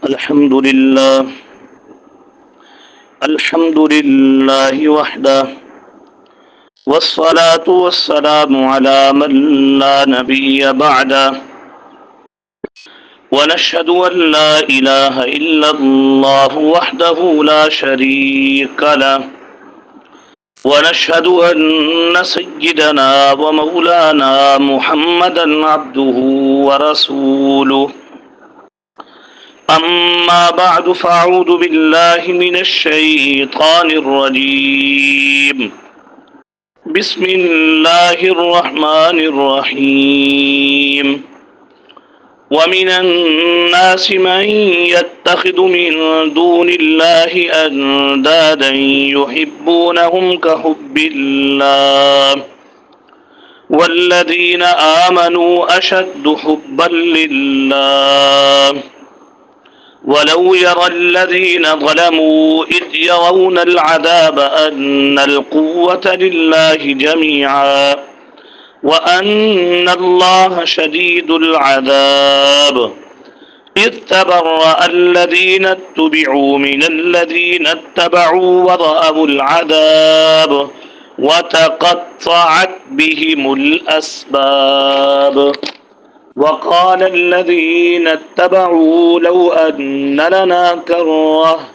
الحمد لله الحمد لله وحده والصلاة والسلام على من لا نبي بعده ونشهد أن لا إله إلا الله وحده لا شريك له ونشهد أن سيدنا ومولانا محمدا عبده ورسوله أما بعد فأعوذ بالله من الشيطان الرجيم بسم الله الرحمن الرحيم ومن الناس من يتخذ من دون الله أندادا يحبونهم كحب الله والذين آمنوا أشد حبا لله ولو يرى الذين ظلموا إذ يرون العذاب أن القوة لله جميعا وأن الله شديد العذاب إذ تبرأ الذين اتبعوا من الذين اتبعوا ورأوا العذاب وتقطعت بهم الأسباب وقال الذين اتبعوا لو أن لنا كرة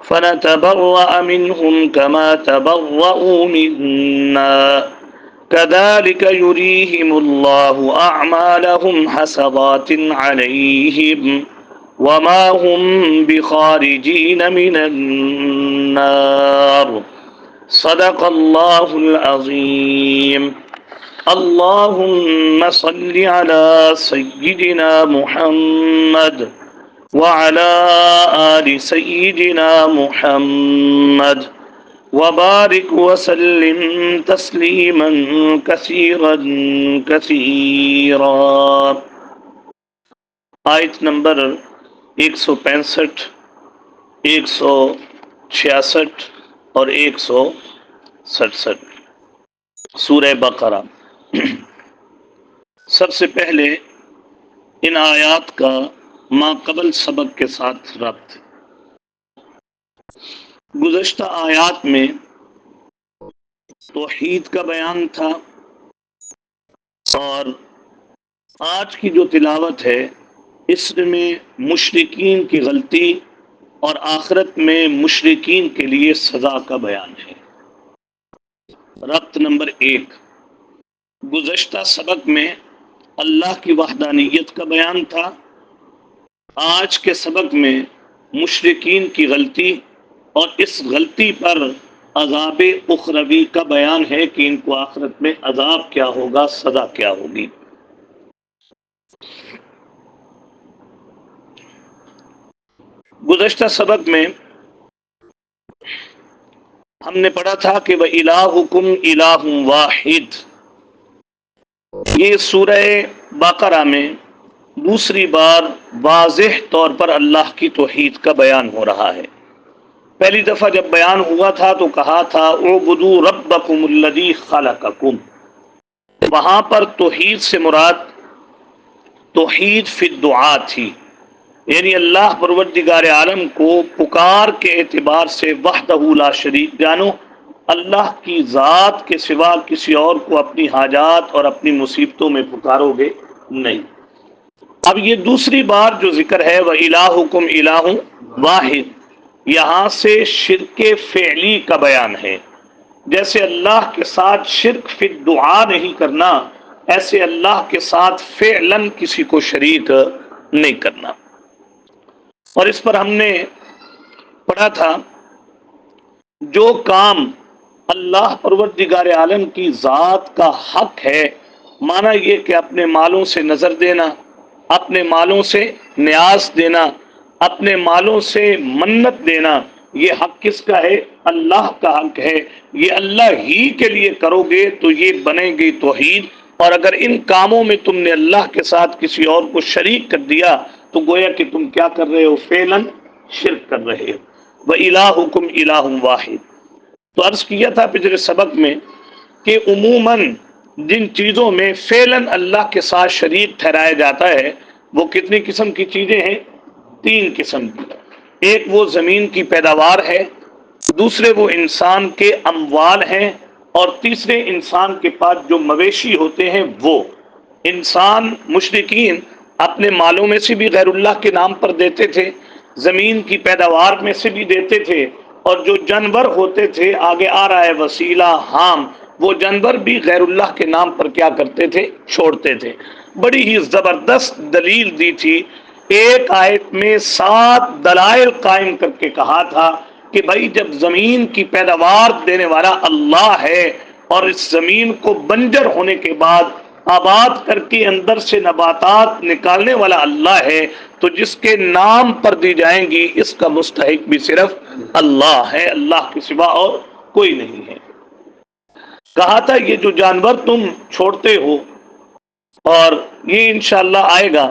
فنتبرأ منهم كما تبرأوا منا كذلك يريهم الله أعمالهم حسرات عليهم وما هم بخارجين من النار صدق الله العظيم اللهم صل على سيدنا محمد وعلى آل سيدنا محمد وبارك وسلم تسليما كثيرا كثيرا. آیت نمبر 165 166 اور 167 سورہ بقرہ. سب سے پہلے ان آیات کا ما قبل سبق کے ساتھ ربط. گزشتہ آیات میں توحید کا بیان تھا اور آج کی جو تلاوت ہے اس میں مشرکین کی غلطی اور آخرت میں مشرکین کے لیے سزا کا بیان ہے. ربط نمبر 1. گزشتہ سبق میں اللہ کی وحدانیت کا بیان تھا. آج کے سبق میں مشرکین کی غلطی اور اس غلطی پر عذاب اخروی کا بیان ہے کہ ان کو آخرت میں عذاب کیا ہوگا، سزا کیا ہوگی. گزشتہ سبق میں ہم نے پڑھا تھا کہ وَإِلَٰهُكُمْ إِلَٰهٌ وَاحِدٌ. یہ سورہ بقرہ میں دوسری بار واضح طور پر اللہ کی توحید کا بیان ہو رہا ہے. پہلی دفعہ جب بیان ہوا تھا تو کہا تھا اعبدوا ربکم الذی خلقکم. وہاں پر توحید سے مراد توحید فی الدعاء تھی، یعنی اللہ پروردگار عالم کو پکار کے اعتبار سے وحدہ لا شریک جانو، اللہ کی ذات کے سوا کسی اور کو اپنی حاجات اور اپنی مصیبتوں میں پکارو گے نہیں. اب یہ دوسری بار جو ذکر ہے وَإِلَٰهُكُمْ إِلَٰهٌ وَاحِدٌ، یہاں سے شرک فعلی کا بیان ہے. جیسے اللہ کے ساتھ شرک فی الدعاء نہیں کرنا، ایسے اللہ کے ساتھ فعلاً کسی کو شریک نہیں کرنا. اور اس پر ہم نے پڑھا تھا جو کام اللہ پروردگار عالم کی ذات کا حق ہے، مانا یہ کہ اپنے مالوں سے نظر دینا، اپنے مالوں سے نیاز دینا، اپنے مالوں سے منت دینا، یہ حق کس کا ہے؟ اللہ کا حق ہے. یہ اللہ ہی کے لیے کرو گے تو یہ بنے گی توحید. اور اگر ان کاموں میں تم نے اللہ کے ساتھ کسی اور کو شریک کر دیا تو گویا کہ تم کیا کر رہے ہو؟ فعلاً شرک کر رہے ہو. وَإِلَٰهُكُمْ إِلَٰهٌ وَاحِدٌ. تو عرض کیا تھا پچھلے سبق میں کہ عموماً جن چیزوں میں فعلاً اللہ کے ساتھ شریک ٹھہرایا جاتا ہے وہ کتنی قسم کی چیزیں ہیں؟ تین قسم کی. ایک وہ زمین کی پیداوار ہے، دوسرے وہ انسان کے اموال ہیں، اور تیسرے انسان کے پاس جو مویشی ہوتے ہیں وہ. انسان مشرکین اپنے مالوں میں سے بھی غیر اللہ کے نام پر دیتے تھے، زمین کی پیداوار میں سے بھی دیتے تھے، اور جو جانور ہوتے تھے، آگے آ رہا ہے وسیلہ حام، وہ جانور بھی غیر اللہ کے نام پر کیا کرتے تھے؟ چھوڑتے تھے. بڑی ہی زبردست دلیل دی تھی. ایک آیت میں 7 دلائل قائم کر کے کہا تھا کہ بھائی جب زمین کی پیداوار دینے والا اللہ ہے اور اس زمین کو بنجر ہونے کے بعد آباد کر کے اندر سے نباتات نکالنے والا اللہ ہے، تو جس کے نام پر دی جائیں گی اس کا مستحق بھی صرف اللہ ہے، اللہ کے سوا اور کوئی نہیں ہے. کہا تھا یہ جو جانور تم چھوڑتے ہو، اور یہ انشاءاللہ آئے گا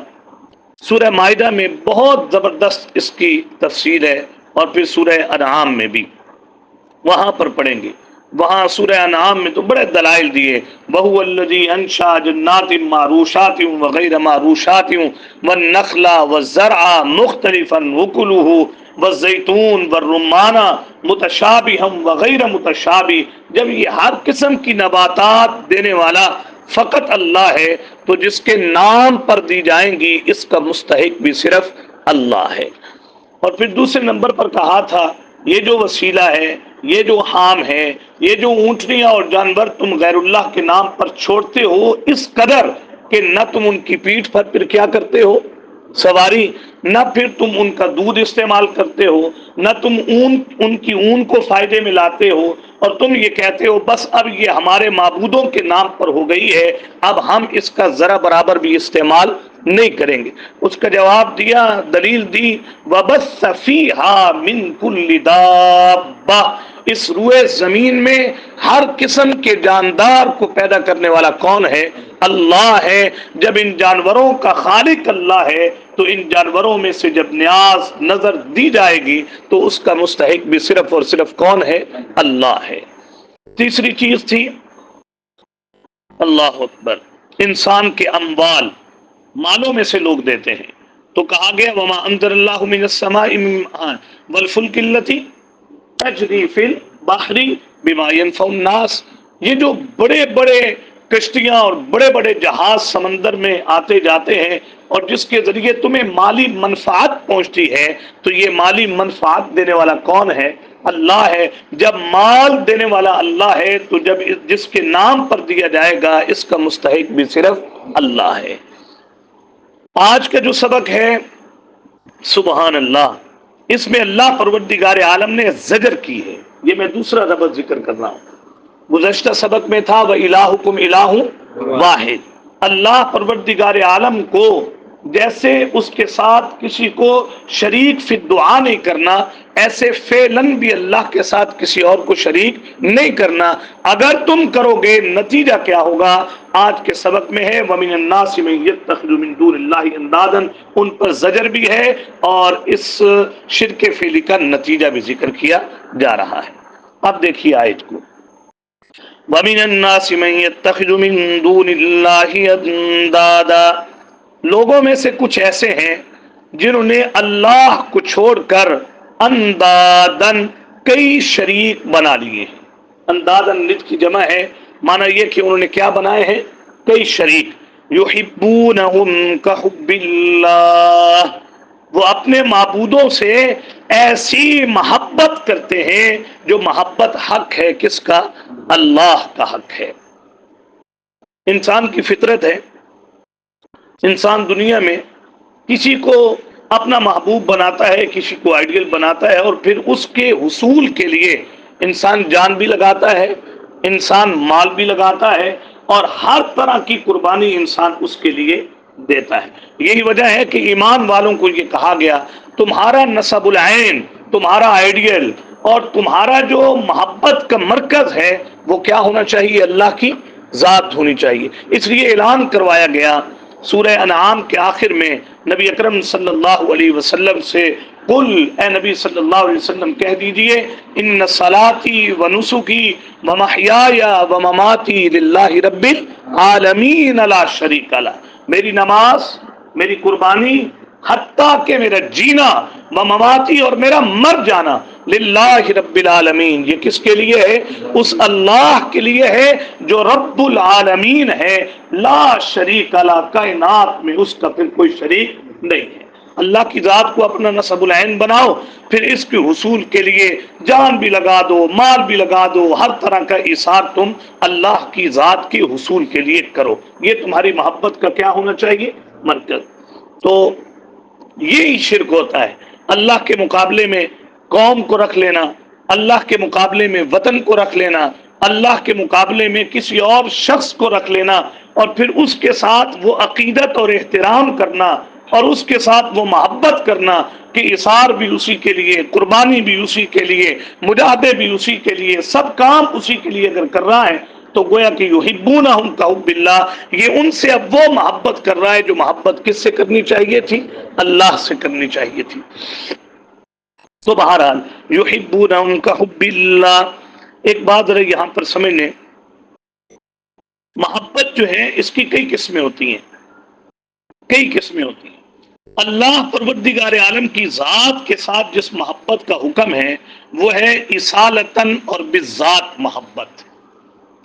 سورہ مائدہ میں، بہت زبردست اس کی تفصیل ہے، اور پھر سورہ انعام میں بھی وہاں پر پڑھیں گے. وہاں سورہ انعام میں تو بڑے دلائل دیے. وَهُوَ الَّذِي أَنشَأَ جَنَّاتٍ مَّعْرُوشَاتٍ وَغَيْرَ مَعْرُوشَاتٍ وَالنَّخْلَ وَالزَّرْعَ مُخْتَلِفًا وَكُلُهُ وَالزَّيْتُونَ وَالرُّمَّانَ مُتَشَابِهًا وَغَيْرَ مُتَشَابِهٍ. جب یہ ہر قسم کی نباتات دینے والا فقط اللہ ہے، تو جس کے نام پر دی جائیں گی اس کا مستحق بھی صرف اللہ ہے. اور پھر دوسرے نمبر پر کہا تھا یہ جو وسیلہ ہے، یہ جو حام ہے، یہ جو اونٹنیاں اور جانور تم غیر اللہ کے نام پر چھوڑتے ہو، اس قدر کہ نہ تم ان کی پیٹھ پر پھر کیا کرتے ہو؟ سواری. نہ پھر تم ان کا دودھ استعمال کرتے ہو، نہ تم ان کی اون کو فائدے میں لاتے ہو، اور تم یہ کہتے ہو بس اب یہ ہمارے معبودوں کے نام پر ہو گئی ہے، اب ہم اس کا ذرا برابر بھی استعمال نہیں کریں گے. اس کا جواب دیا، دلیل دی، وَبَثَّ فِيهَا مِن كُلِّ دَابَّةٍ. اس روئے زمین میں ہر قسم کے جاندار کو پیدا کرنے والا کون ہے؟ اللہ ہے. جب ان جانوروں کا خالق اللہ ہے تو ان جانوروں میں سے جب نیاز نظر دی جائے گی تو اس کا مستحق بھی صرف اور صرف کون ہے؟ اللہ ہے. تیسری چیز تھی اللہ اکبر، انسان کے اموال، مالوں میں سے لوگ دیتے ہیں. تو کہا گیا وَمَا أَنزَلَ اللَّهُ مِنَ السَّمَاءِ مِن مَاءٍ وَالْفُلْكِ الَّتِي تَجْرِي فِي الْبَحْرِ بِمَا يَنفَعُ النَّاسَ. یہ جو بڑے بڑے کشتیاں اور بڑے بڑے جہاز سمندر میں آتے جاتے ہیں اور جس کے ذریعے تمہیں مالی منفعت پہنچتی ہے، تو یہ مالی منفعت دینے والا کون ہے؟ اللہ ہے. جب مال دینے والا اللہ ہے تو جب جس کے نام پر دیا جائے گا اس کا مستحق بھی صرف اللہ ہے. آج کا جو سبق ہے سبحان اللہ، اس میں اللہ پروردگار عالم نے زجر کی ہے. یہ میں دوسرا ربط ذکر کر رہا ہوں. گزشتہ سبق میں تھا وَإِلَٰهُكُمْ إِلَٰهٌ وَاحِدٌ. اللہ پروردگار عالم کو جیسے اس کے ساتھ کسی کو شریک فی الدعا نہیں کرنا، ایسے فعلاً بھی اللہ کے ساتھ کسی اور کو شریک نہیں کرنا. اگر تم کرو گے نتیجہ کیا ہوگا؟ آج کے سبق میں ہے وَمِنَ النَّاسِ مَن يَتَّخِذُ مِن دُونِ اللَّهِ أَندَادًا. ان پر زجر بھی ہے اور اس شرک فعلی کا نتیجہ بھی ذکر کیا جا رہا ہے. اب دیکھیے آیت کو، وَمِنَ النَّاسِ مَن يَتَّخِذُ مِن دُونِ اللَّهِ أَندَادًا. لوگوں میں سے کچھ ایسے ہیں جنہوں نے اللہ کو چھوڑ کر اندادن کئی شریک بنا لیے ہیں. اندادن نت کی جمع ہے، معنی یہ کہ انہوں نے کیا بنائے ہیں؟ کئی شریک. یحبونہم کحب اللہ. وہ اپنے معبودوں سے ایسی محبت کرتے ہیں جو محبت حق ہے کس کا؟ اللہ کا حق ہے. انسان کی فطرت ہے، انسان دنیا میں کسی کو اپنا محبوب بناتا ہے، کسی کو آئیڈیل بناتا ہے، اور پھر اس کے حصول کے لیے انسان جان بھی لگاتا ہے، انسان مال بھی لگاتا ہے، اور ہر طرح کی قربانی انسان اس کے لیے دیتا ہے. یہی وجہ ہے کہ ایمان والوں کو یہ کہا گیا تمہارا نصب العین، تمہارا آئیڈیل اور تمہارا جو محبت کا مرکز ہے وہ کیا ہونا چاہیے؟ اللہ کی ذات ہونی چاہیے. اس لیے اعلان کروایا گیا سورہ انعام کے آخر میں نبی اکرم صلی اللہ علیہ وسلم سے، قل، اے نبی صلی اللہ علیہ وسلم کہہ دیجئے، ان صلاتی و نسکی و محیای و مماتی للہ رب العالمین لا شریک لہ. میری نماز، میری قربانی، حتیٰ کہ میرا جینا و مماتی اور میرا مر جانا للہ رب العالمین، یہ کس کے لیے ہے؟ اس اللہ کے لیے ہے جو رب العالمین ہے، لا شریک لا، کائنات میں اس کا پھر کوئی شریک نہیں ہے۔ اللہ کی ذات کو اپنا نصب العین بناؤ، پھر اس کے حصول کے لیے جان بھی لگا دو، مال بھی لگا دو، ہر طرح کا ایثار تم اللہ کی ذات کے حصول کے لیے کرو۔ یہ تمہاری محبت کا کیا ہونا چاہیے؟ مرکز۔ تو یہی شرک ہوتا ہے، اللہ کے مقابلے میں قوم کو رکھ لینا، اللہ کے مقابلے میں وطن کو رکھ لینا، اللہ کے مقابلے میں کسی اور شخص کو رکھ لینا، اور پھر اس کے ساتھ وہ عقیدت اور احترام کرنا، اور اس کے ساتھ وہ محبت کرنا کہ اثار بھی اسی کے لیے، قربانی بھی اسی کے لیے، مجاہدے بھی اسی کے لیے، سب کام اسی کے لیے اگر کر رہا ہے تو گویا کہ یحبونہم کحب اللہ، یہ ان سے اب وہ محبت کر رہا ہے جو محبت کس سے کرنی چاہیے تھی؟ اللہ سے کرنی چاہیے تھی۔ تو بہرحال یحبونہم کحب اللہ۔ ایک بات ذرا یہاں پر سمجھ لیں، محبت جو ہے اس کی کئی قسمیں ہوتی ہیں، کئی قسمیں ہوتی ہیں۔ اللہ پروردگار عالم کی ذات کے ساتھ جس محبت کا حکم ہے وہ ہے اصالتاً اور بالذات محبت۔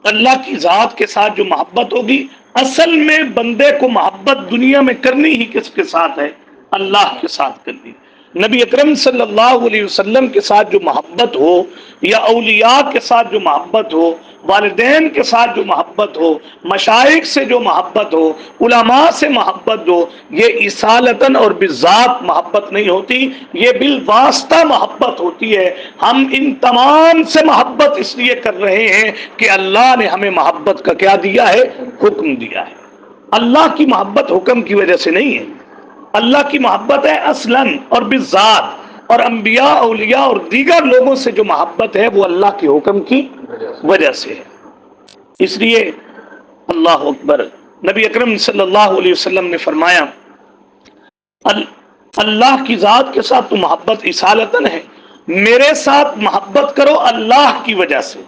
اللہ کی ذات کے ساتھ جو محبت ہوگی، اصل میں بندے کو محبت دنیا میں کرنی ہی کس کے ساتھ ہے؟ اللہ کے ساتھ کرنی۔ نبی اکرم صلی اللہ علیہ وسلم کے ساتھ جو محبت ہو، یا اولیاء کے ساتھ جو محبت ہو، والدین کے ساتھ جو محبت ہو، مشائخ سے جو محبت ہو، علماء سے محبت ہو، یہ اصالتاً اور بالذات محبت نہیں ہوتی، یہ بالواسطہ محبت ہوتی ہے۔ ہم ان تمام سے محبت اس لیے کر رہے ہیں کہ اللہ نے ہمیں محبت کا کیا دیا ہے؟ حکم دیا ہے۔ اللہ کی محبت حکم کی وجہ سے نہیں ہے، اللہ کی محبت ہے اصلاً اور بالذات، اور انبیاء، اولیاء اور دیگر لوگوں سے جو محبت ہے وہ اللہ کے حکم کی وجہ سے ہے۔ اس لیے اللہ اکبر، نبی اکرم صلی اللہ علیہ وسلم نے فرمایا اللہ کی ذات کے ساتھ تو محبت اصالتاً ہے، میرے ساتھ محبت کرو اللہ کی وجہ سے،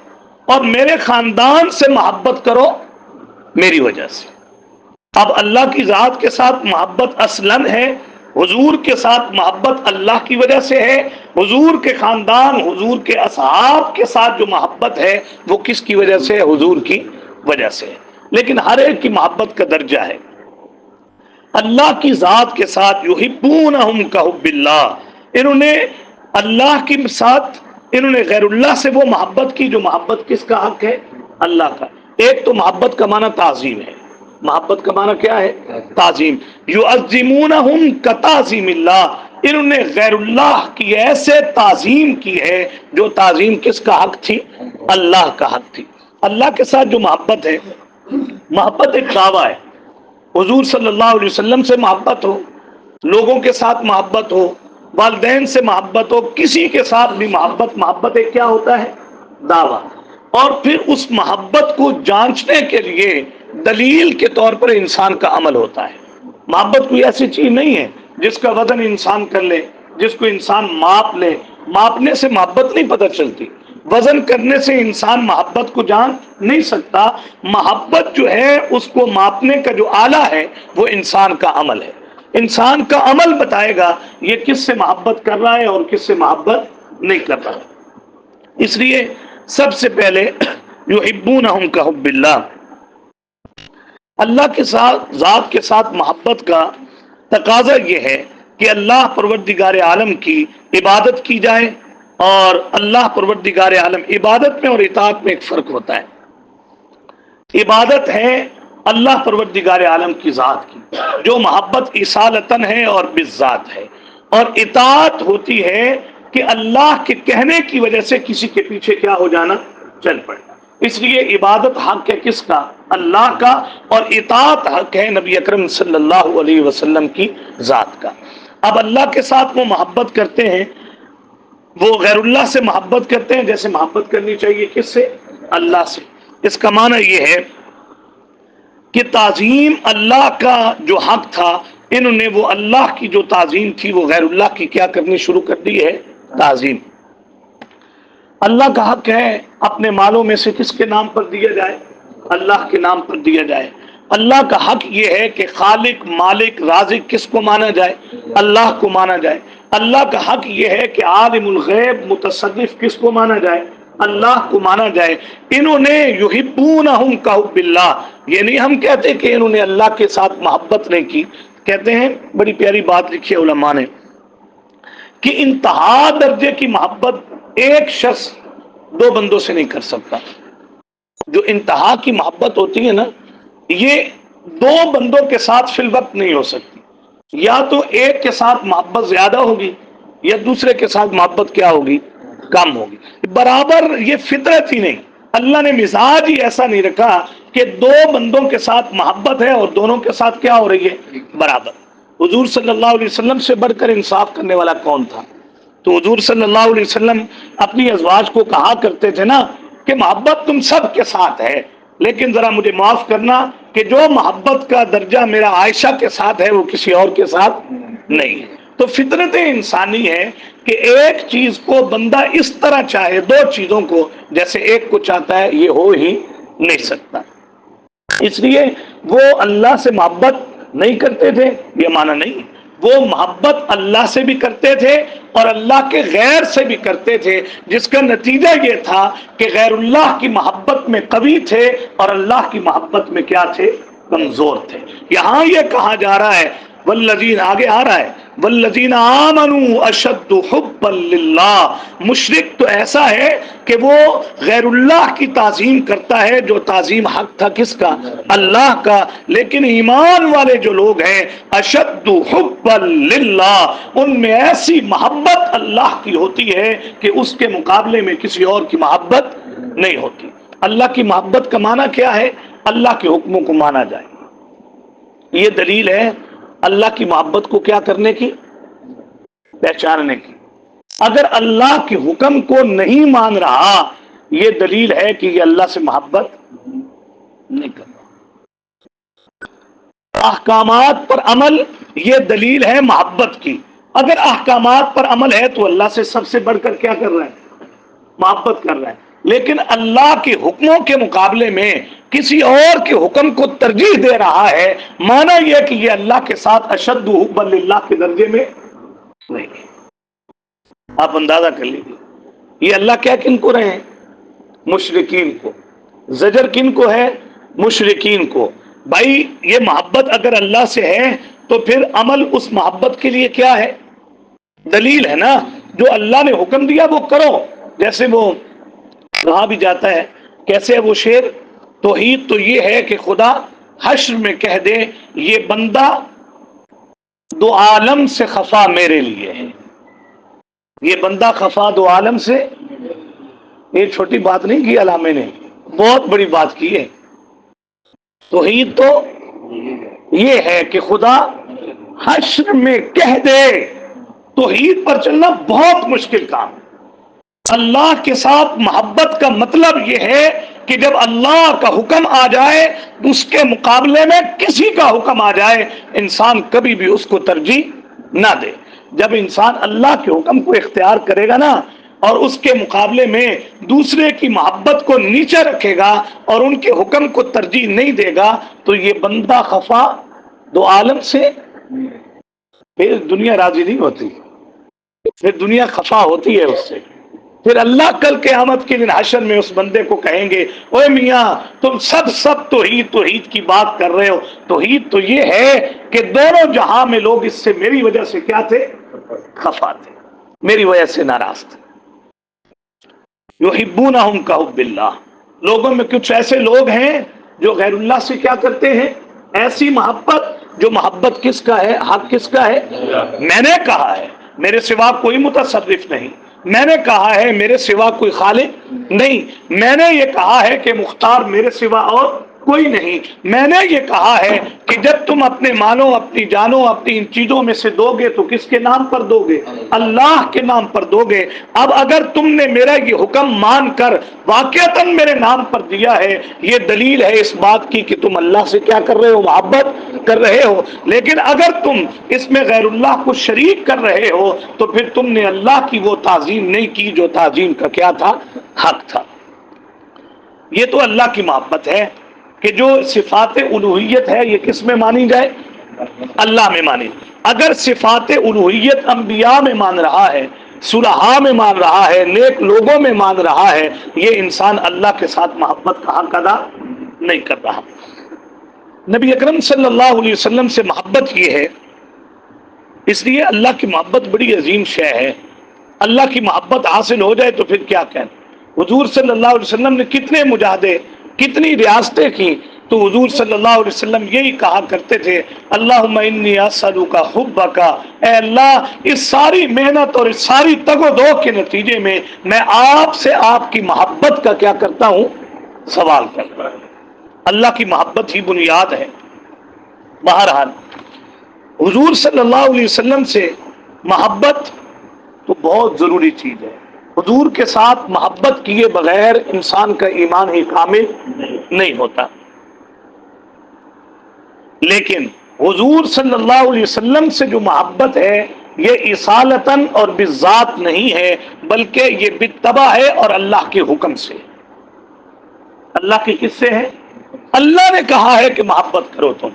اور میرے خاندان سے محبت کرو میری وجہ سے۔ اب اللہ کی ذات کے ساتھ محبت اصلاً ہے، حضور کے ساتھ محبت اللہ کی وجہ سے ہے، حضور کے خاندان، حضور کے اصحاب کے ساتھ جو محبت ہے وہ کس کی وجہ سے ہے؟ حضور کی وجہ سے ہے۔ لیکن ہر ایک کی محبت کا درجہ ہے۔ اللہ کی ذات کے ساتھ یحبونہم کحب اللہ، انہوں نے اللہ کے ساتھ، انہوں نے غیر اللہ سے وہ محبت کی جو محبت کس کا حق ہے؟ اللہ کا۔ ایک تو محبت کا معنی تعظیم ہے، محبت کا معنی کیا ہے؟ تعظیم۔ یعظمونہم کتعظیم اللہ، انہوں نے غیر اللہ کی ایسے تعظیم کی ہے جو تعظیم کس کا حق تھی؟ اللہ کا حق تھی۔ اللہ کے ساتھ جو محبت ہے، محبت ایک دعویٰ ہے۔ حضور صلی اللہ علیہ وسلم سے محبت ہو، لوگوں کے ساتھ محبت ہو، والدین سے محبت ہو، کسی کے ساتھ بھی محبت، محبت ایک کیا ہوتا ہے؟ دعویٰ۔ اور پھر اس محبت کو جانچنے کے لیے دلیل کے طور پر انسان کا عمل ہوتا ہے۔ محبت کوئی ایسی چیز نہیں ہے جس کا وزن انسان کر لے، جس کو انسان ماپ لے۔ ماپنے سے محبت نہیں پتہ چلتی، وزن کرنے سے انسان محبت کو جان نہیں سکتا۔ محبت جو ہے اس کو ماپنے کا جو آلہ ہے وہ انسان کا عمل ہے۔ انسان کا عمل بتائے گا یہ کس سے محبت کر رہا ہے اور کس سے محبت نہیں کر رہا۔ اس لیے سب سے پہلے یحبونہم کحب اللہ، اللہ کے ساتھ، ذات کے ساتھ محبت کا تقاضا یہ ہے کہ اللہ پروردگار عالم کی عبادت کی جائے، اور اللہ پروردگار عالم، عبادت میں اور اطاعت میں ایک فرق ہوتا ہے۔ عبادت ہے اللہ پروردگار عالم کی ذات کی جو محبت اصالتاً ہے اور بالذات ہے، اور اطاعت ہوتی ہے کہ اللہ کے کہنے کی وجہ سے کسی کے پیچھے کیا ہو جانا؟ چل پڑنا۔ اس لیے عبادت حق ہے کس کا؟ اللہ کا، اور اطاعت حق ہے نبی اکرم صلی اللہ علیہ وسلم کی ذات کا۔ اب اللہ کے ساتھ وہ محبت کرتے ہیں، وہ غیر اللہ سے محبت کرتے ہیں جیسے محبت کرنی چاہیے کس سے؟ اللہ سے۔ اس کا معنی یہ ہے کہ تعظیم اللہ کا جو حق تھا، انہوں نے وہ اللہ کی جو تعظیم تھی وہ غیر اللہ کی کیا کرنی شروع کر دی ہے؟ تعظیم۔ اللہ کا حق ہے اپنے مالوں میں سے کس کے نام پر دیا جائے؟ اللہ کے نام پر دیا جائے۔ اللہ کا حق یہ ہے کہ خالق مالک رازق کس کو مانا جائے؟ اللہ کو مانا جائے۔ اللہ کا حق یہ ہے کہ عالم الغیب متصرف کس کو مانا جائے؟ اللہ کو مانا جائے۔ انہوں نے یحبونہم کحب اللہ، یہ نہیں ہم کہتے کہ انہوں نے اللہ کے ساتھ محبت نہیں کی۔ کہتے ہیں، بڑی پیاری بات لکھی ہے علماء نے، کہ انتہا درجے کی محبت ایک شخص دو بندوں سے نہیں کر سکتا۔ جو انتہا کی محبت ہوتی ہے نا، یہ دو بندوں کے ساتھ فی الوقت نہیں ہو سکتی۔ یا تو ایک کے ساتھ محبت زیادہ ہوگی یا دوسرے کے ساتھ محبت کیا ہوگی؟ کم ہوگی۔ برابر یہ فطرت ہی نہیں، اللہ نے مزاج ہی ایسا نہیں رکھا کہ دو بندوں کے ساتھ محبت ہے اور دونوں کے ساتھ کیا ہو رہی ہے؟ برابر۔ حضور صلی اللہ علیہ وسلم سے بڑھ کر انصاف کرنے والا کون تھا؟ تو حضور صلی اللہ علیہ وسلم اپنی ازواج کو کہا کرتے تھے نا کہ محبت تم سب کے ساتھ ہے، لیکن ذرا مجھے معاف کرنا کہ جو محبت کا درجہ میرا عائشہ کے ساتھ ہے وہ کسی اور کے ساتھ نہیں ہے۔ تو فطرت انسانی ہے کہ ایک چیز کو بندہ اس طرح چاہے، دو چیزوں کو جیسے ایک کو چاہتا ہے، یہ ہو ہی نہیں سکتا۔ اس لیے وہ اللہ سے محبت نہیں کرتے تھے، یہ معنی نہیں، وہ محبت اللہ سے بھی کرتے تھے اور اللہ کے غیر سے بھی کرتے تھے، جس کا نتیجہ یہ تھا کہ غیر اللہ کی محبت میں قوی تھے اور اللہ کی محبت میں کیا تھے؟ کمزور تھے۔ یہاں یہ کہا جا رہا ہے والذین، آگے آ رہا ہے والذین آمنوا اشد حبا للہ، مشرک تو ایسا ہے کہ وہ غیر اللہ کی تعظیم کرتا ہے جو تعظیم حق تھا کس کا؟ اللہ کا۔ لیکن ایمان والے جو لوگ ہیں اشد حبا للہ، ان میں ایسی محبت اللہ کی ہوتی ہے کہ اس کے مقابلے میں کسی اور کی محبت نہیں ہوتی۔ اللہ کی محبت کا معنی کیا ہے؟ اللہ کے حکموں کو مانا جائے۔ یہ دلیل ہے اللہ کی محبت کو کیا کرنے کی؟ پہچاننے کی۔ اگر اللہ کے حکم کو نہیں مان رہا، یہ دلیل ہے کہ یہ اللہ سے محبت نہیں کر رہا۔ احکامات پر عمل، یہ دلیل ہے محبت کی۔ اگر احکامات پر عمل ہے تو اللہ سے سب سے بڑھ کر کیا کر رہا ہے؟ محبت کر رہا ہے۔ لیکن اللہ کے حکموں کے مقابلے میں کسی اور کے حکم کو ترجیح دے رہا ہے، مانا یہ کہ یہ اللہ کے ساتھ اشد حبا للہ کے درجے میں نہیں۔ آپ اندازہ کر لیجیے، یہ اللہ کیا کن کو رہے ہیں؟ مشرکین کو۔ زجر کن کو ہے؟ مشرکین کو۔ بھائی یہ محبت اگر اللہ سے ہے تو پھر عمل اس محبت کے لیے کیا ہے؟ دلیل ہے نا۔ جو اللہ نے حکم دیا وہ کرو، جیسے وہ کہا بھی جاتا ہے، کیسے ہے وہ شعر؟ توحید تو یہ ہے کہ خدا حشر میں کہہ دے یہ بندہ دو عالم سے خفا میرے لیے ہے۔ یہ بندہ خفا دو عالم سے، یہ چھوٹی بات نہیں کی علامے نے، بہت بڑی بات کی ہے۔ توحید تو یہ ہے کہ خدا حشر میں کہہ دے۔ توحید پر چلنا بہت مشکل کام ہے۔ اللہ کے ساتھ محبت کا مطلب یہ ہے کہ جب اللہ کا حکم آ جائے، اس کے مقابلے میں کسی کا حکم آ جائے، انسان کبھی بھی اس کو ترجیح نہ دے۔ جب انسان اللہ کے حکم کو اختیار کرے گا نا اور اس کے مقابلے میں دوسرے کی محبت کو نیچے رکھے گا اور ان کے حکم کو ترجیح نہیں دے گا، تو یہ بندہ خفا دو عالم سے، پھر دنیا راضی نہیں ہوتی، پھر دنیا خفا ہوتی ہے اس سے۔ پھر اللہ کل قیامت کے دن حشر میں اس بندے کو کہیں گے، اوے میاں تم سب توحید کی بات کر رہے ہو۔ توحید تو یہ ہے کہ دونوں جہاں میں لوگ اس سے میری وجہ سے کیا تھے؟ خفا تھے، میری وجہ سے ناراض تھے۔ یحبونہم کحب اللہ، لوگوں میں کچھ ایسے لوگ ہیں جو غیر اللہ سے کیا کرتے ہیں؟ ایسی محبت جو محبت کس کا ہے؟ حق کس کا ہے؟ میں نے کہا ہے میرے سوا کوئی متصرف نہیں، میں نے کہا ہے میرے سوا کوئی خالق نہیں، میں نے یہ کہا ہے کہ مختار میرے سوا اور کوئی نہیں، میں نے یہ کہا ہے کہ جب تم اپنے مالوں، اپنی جانوں، اپنی ان چیزوں میں سے دو گے تو کس کے نام پر دو گے؟ اللہ کے نام پر دو گے۔ اب اگر تم نے میرا یہ حکم مان کر واقعتاً میرے نام پر دیا ہے، یہ دلیل ہے اس بات کی کہ تم اللہ سے کیا کر رہے ہو؟ محبت کر رہے ہو۔ لیکن اگر تم اس میں غیر اللہ کو شریک کر رہے ہو تو پھر تم نے اللہ کی وہ تعظیم نہیں کی جو تعظیم کا کیا تھا؟ حق تھا۔ یہ تو اللہ کی محبت ہے۔ کہ جو صفات الوہیت ہے یہ کس میں مانی جائے؟ اللہ میں مانی۔ اگر صفات الوہیت انبیاء میں مان رہا ہے، صلحاء میں مان رہا ہے، نیک لوگوں میں مان رہا ہے، یہ انسان اللہ کے ساتھ محبت کہاں ادا نہیں کر رہا۔ نبی اکرم صلی اللہ علیہ وسلم سے محبت یہ ہے، اس لیے اللہ کی محبت بڑی عظیم شے ہے۔ اللہ کی محبت حاصل ہو جائے تو پھر کیا کہیں۔ حضور صلی اللہ علیہ وسلم نے کتنے مجاہدے، کتنی ریاستیں کی، تو حضور صلی اللہ علیہ وسلم یہی کہا کرتے تھے، اللہم انی اسألک حبک، اے اللہ اس ساری محنت اور اس ساری تگ و دو کے نتیجے میں میں آپ سے آپ کی محبت کا کیا کرتا ہوں؟ سوال کرتا ہوں۔ اللہ کی محبت ہی بنیاد ہے۔ بہرحال حضور صلی اللہ علیہ وسلم سے محبت تو بہت ضروری چیز ہے۔ حضور کے ساتھ محبت کیے بغیر انسان کا ایمان ہی کامل نہیں ہوتا۔ لیکن حضور صلی اللہ علیہ وسلم سے جو محبت ہے یہ اصالتاً اور بالذات نہیں ہے، بلکہ یہ بالتبع ہے اور اللہ کے حکم سے۔ اللہ کے کس سے ہے؟ اللہ نے کہا ہے کہ محبت کرو تم،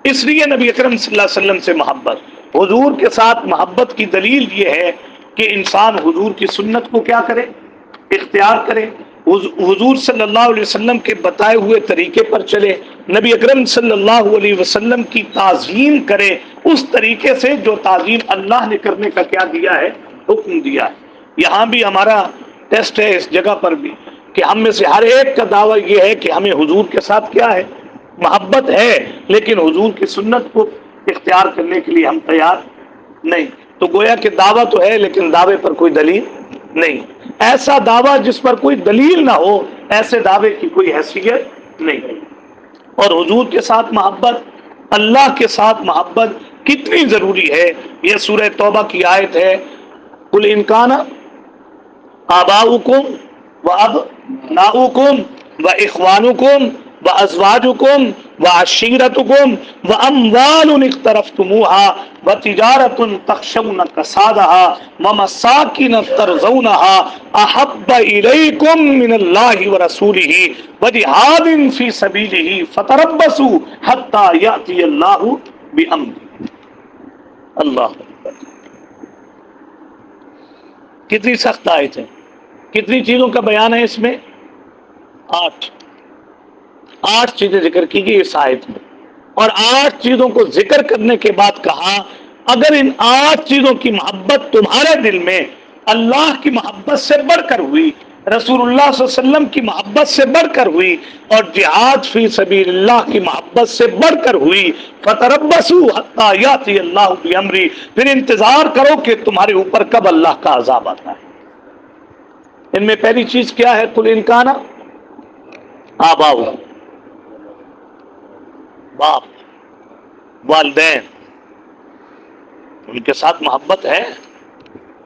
اس لیے نبی اکرم صلی اللہ علیہ وسلم سے محبت۔ حضور کے ساتھ محبت کی دلیل یہ ہے کہ انسان حضور کی سنت کو کیا کرے؟ اختیار کرے، حضور صلی اللہ علیہ وسلم کے بتائے ہوئے طریقے پر چلے، نبی اکرم صلی اللہ علیہ وسلم کی تعظیم کرے اس طریقے سے جو تعظیم اللہ نے کرنے کا کیا دیا ہے؟ حکم دیا ہے۔ یہاں بھی ہمارا ٹیسٹ ہے اس جگہ پر بھی کہ ہم میں سے ہر ایک کا دعویٰ یہ ہے کہ ہمیں حضور کے ساتھ کیا ہے؟ محبت ہے، لیکن حضور کی سنت کو اختیار کرنے کے لیے ہم تیار نہیں۔ تو گویا کہ دعویٰ تو ہے لیکن دعوے پر کوئی دلیل نہیں۔ ایسا دعویٰ جس پر کوئی دلیل نہ ہو، ایسے دعوے کی کوئی حیثیت نہیں۔ اور حضور کے ساتھ محبت، اللہ کے ساتھ محبت کتنی ضروری ہے، یہ سورہ توبہ کی آیت ہے، قل ان کان آباؤکم وابناؤکم واخوانکم وازواجکم وعشیرتکم واموال اقترفتموها وتجارة تخشون کسادها ومساکن ترضونها احب الیکم من اللہ ورسولہ وجہاد فی سبیلہ فتربصوا حتی یأتی اللہ بامرہ۔ اللہ اکبر، کتنی سخت آیت ہے، کتنی چیزوں کا بیان ہے اس میں؟ 8 چیزیں ذکر کی گئی اس آیت میں، اور 8 چیزوں کو ذکر کرنے کے بعد کہا اگر ان 8 چیزوں کی محبت تمہارے دل میں اللہ کی محبت سے بڑھ کر ہوئی، رسول اللہ صلی اللہ علیہ وسلم کی محبت سے بڑھ کر ہوئی، اور جہاد فی سبیل اللہ کی محبت سے بڑھ کر ہوئی، فتربصوا حتی یاتی اللہ بامرہ، پھر انتظار کرو کہ تمہارے اوپر کب اللہ کا عذاب آتا ہے۔ ان میں پہلی چیز کیا ہے؟ قل ان کان آباؤ، باپ، والدین، ان کے ساتھ محبت ہے،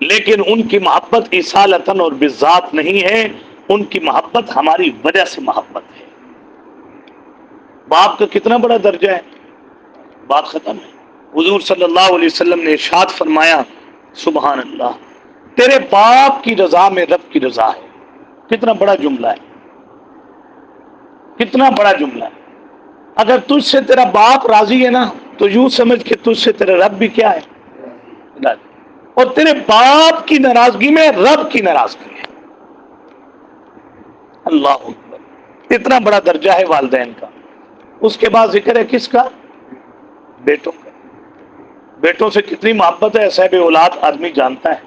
لیکن ان کی محبت اصالتاً اور بالذات نہیں ہے، ان کی محبت ہماری وجہ سے محبت ہے۔ باپ کا کتنا بڑا درجہ ہے، بات ختم ہے۔ حضور صلی اللہ علیہ وسلم نے ارشاد فرمایا، سبحان اللہ، تیرے باپ کی رضا میں رب کی رضا ہے۔ کتنا بڑا جملہ ہے، کتنا بڑا جملہ ہے۔ اگر تجھ سے تیرا باپ راضی ہے نا تو یوں سمجھ کہ تجھ سے تیرا رب بھی کیا ہے؟ راضی۔ اور تیرے باپ کی ناراضگی میں رب کی ناراضگی ہے۔ اللہ اکبر، اتنا بڑا درجہ ہے والدین کا۔ اس کے بعد ذکر ہے کس کا؟ بیٹوں کا۔ بیٹوں سے کتنی محبت ہے صاحب اولاد آدمی جانتا ہے۔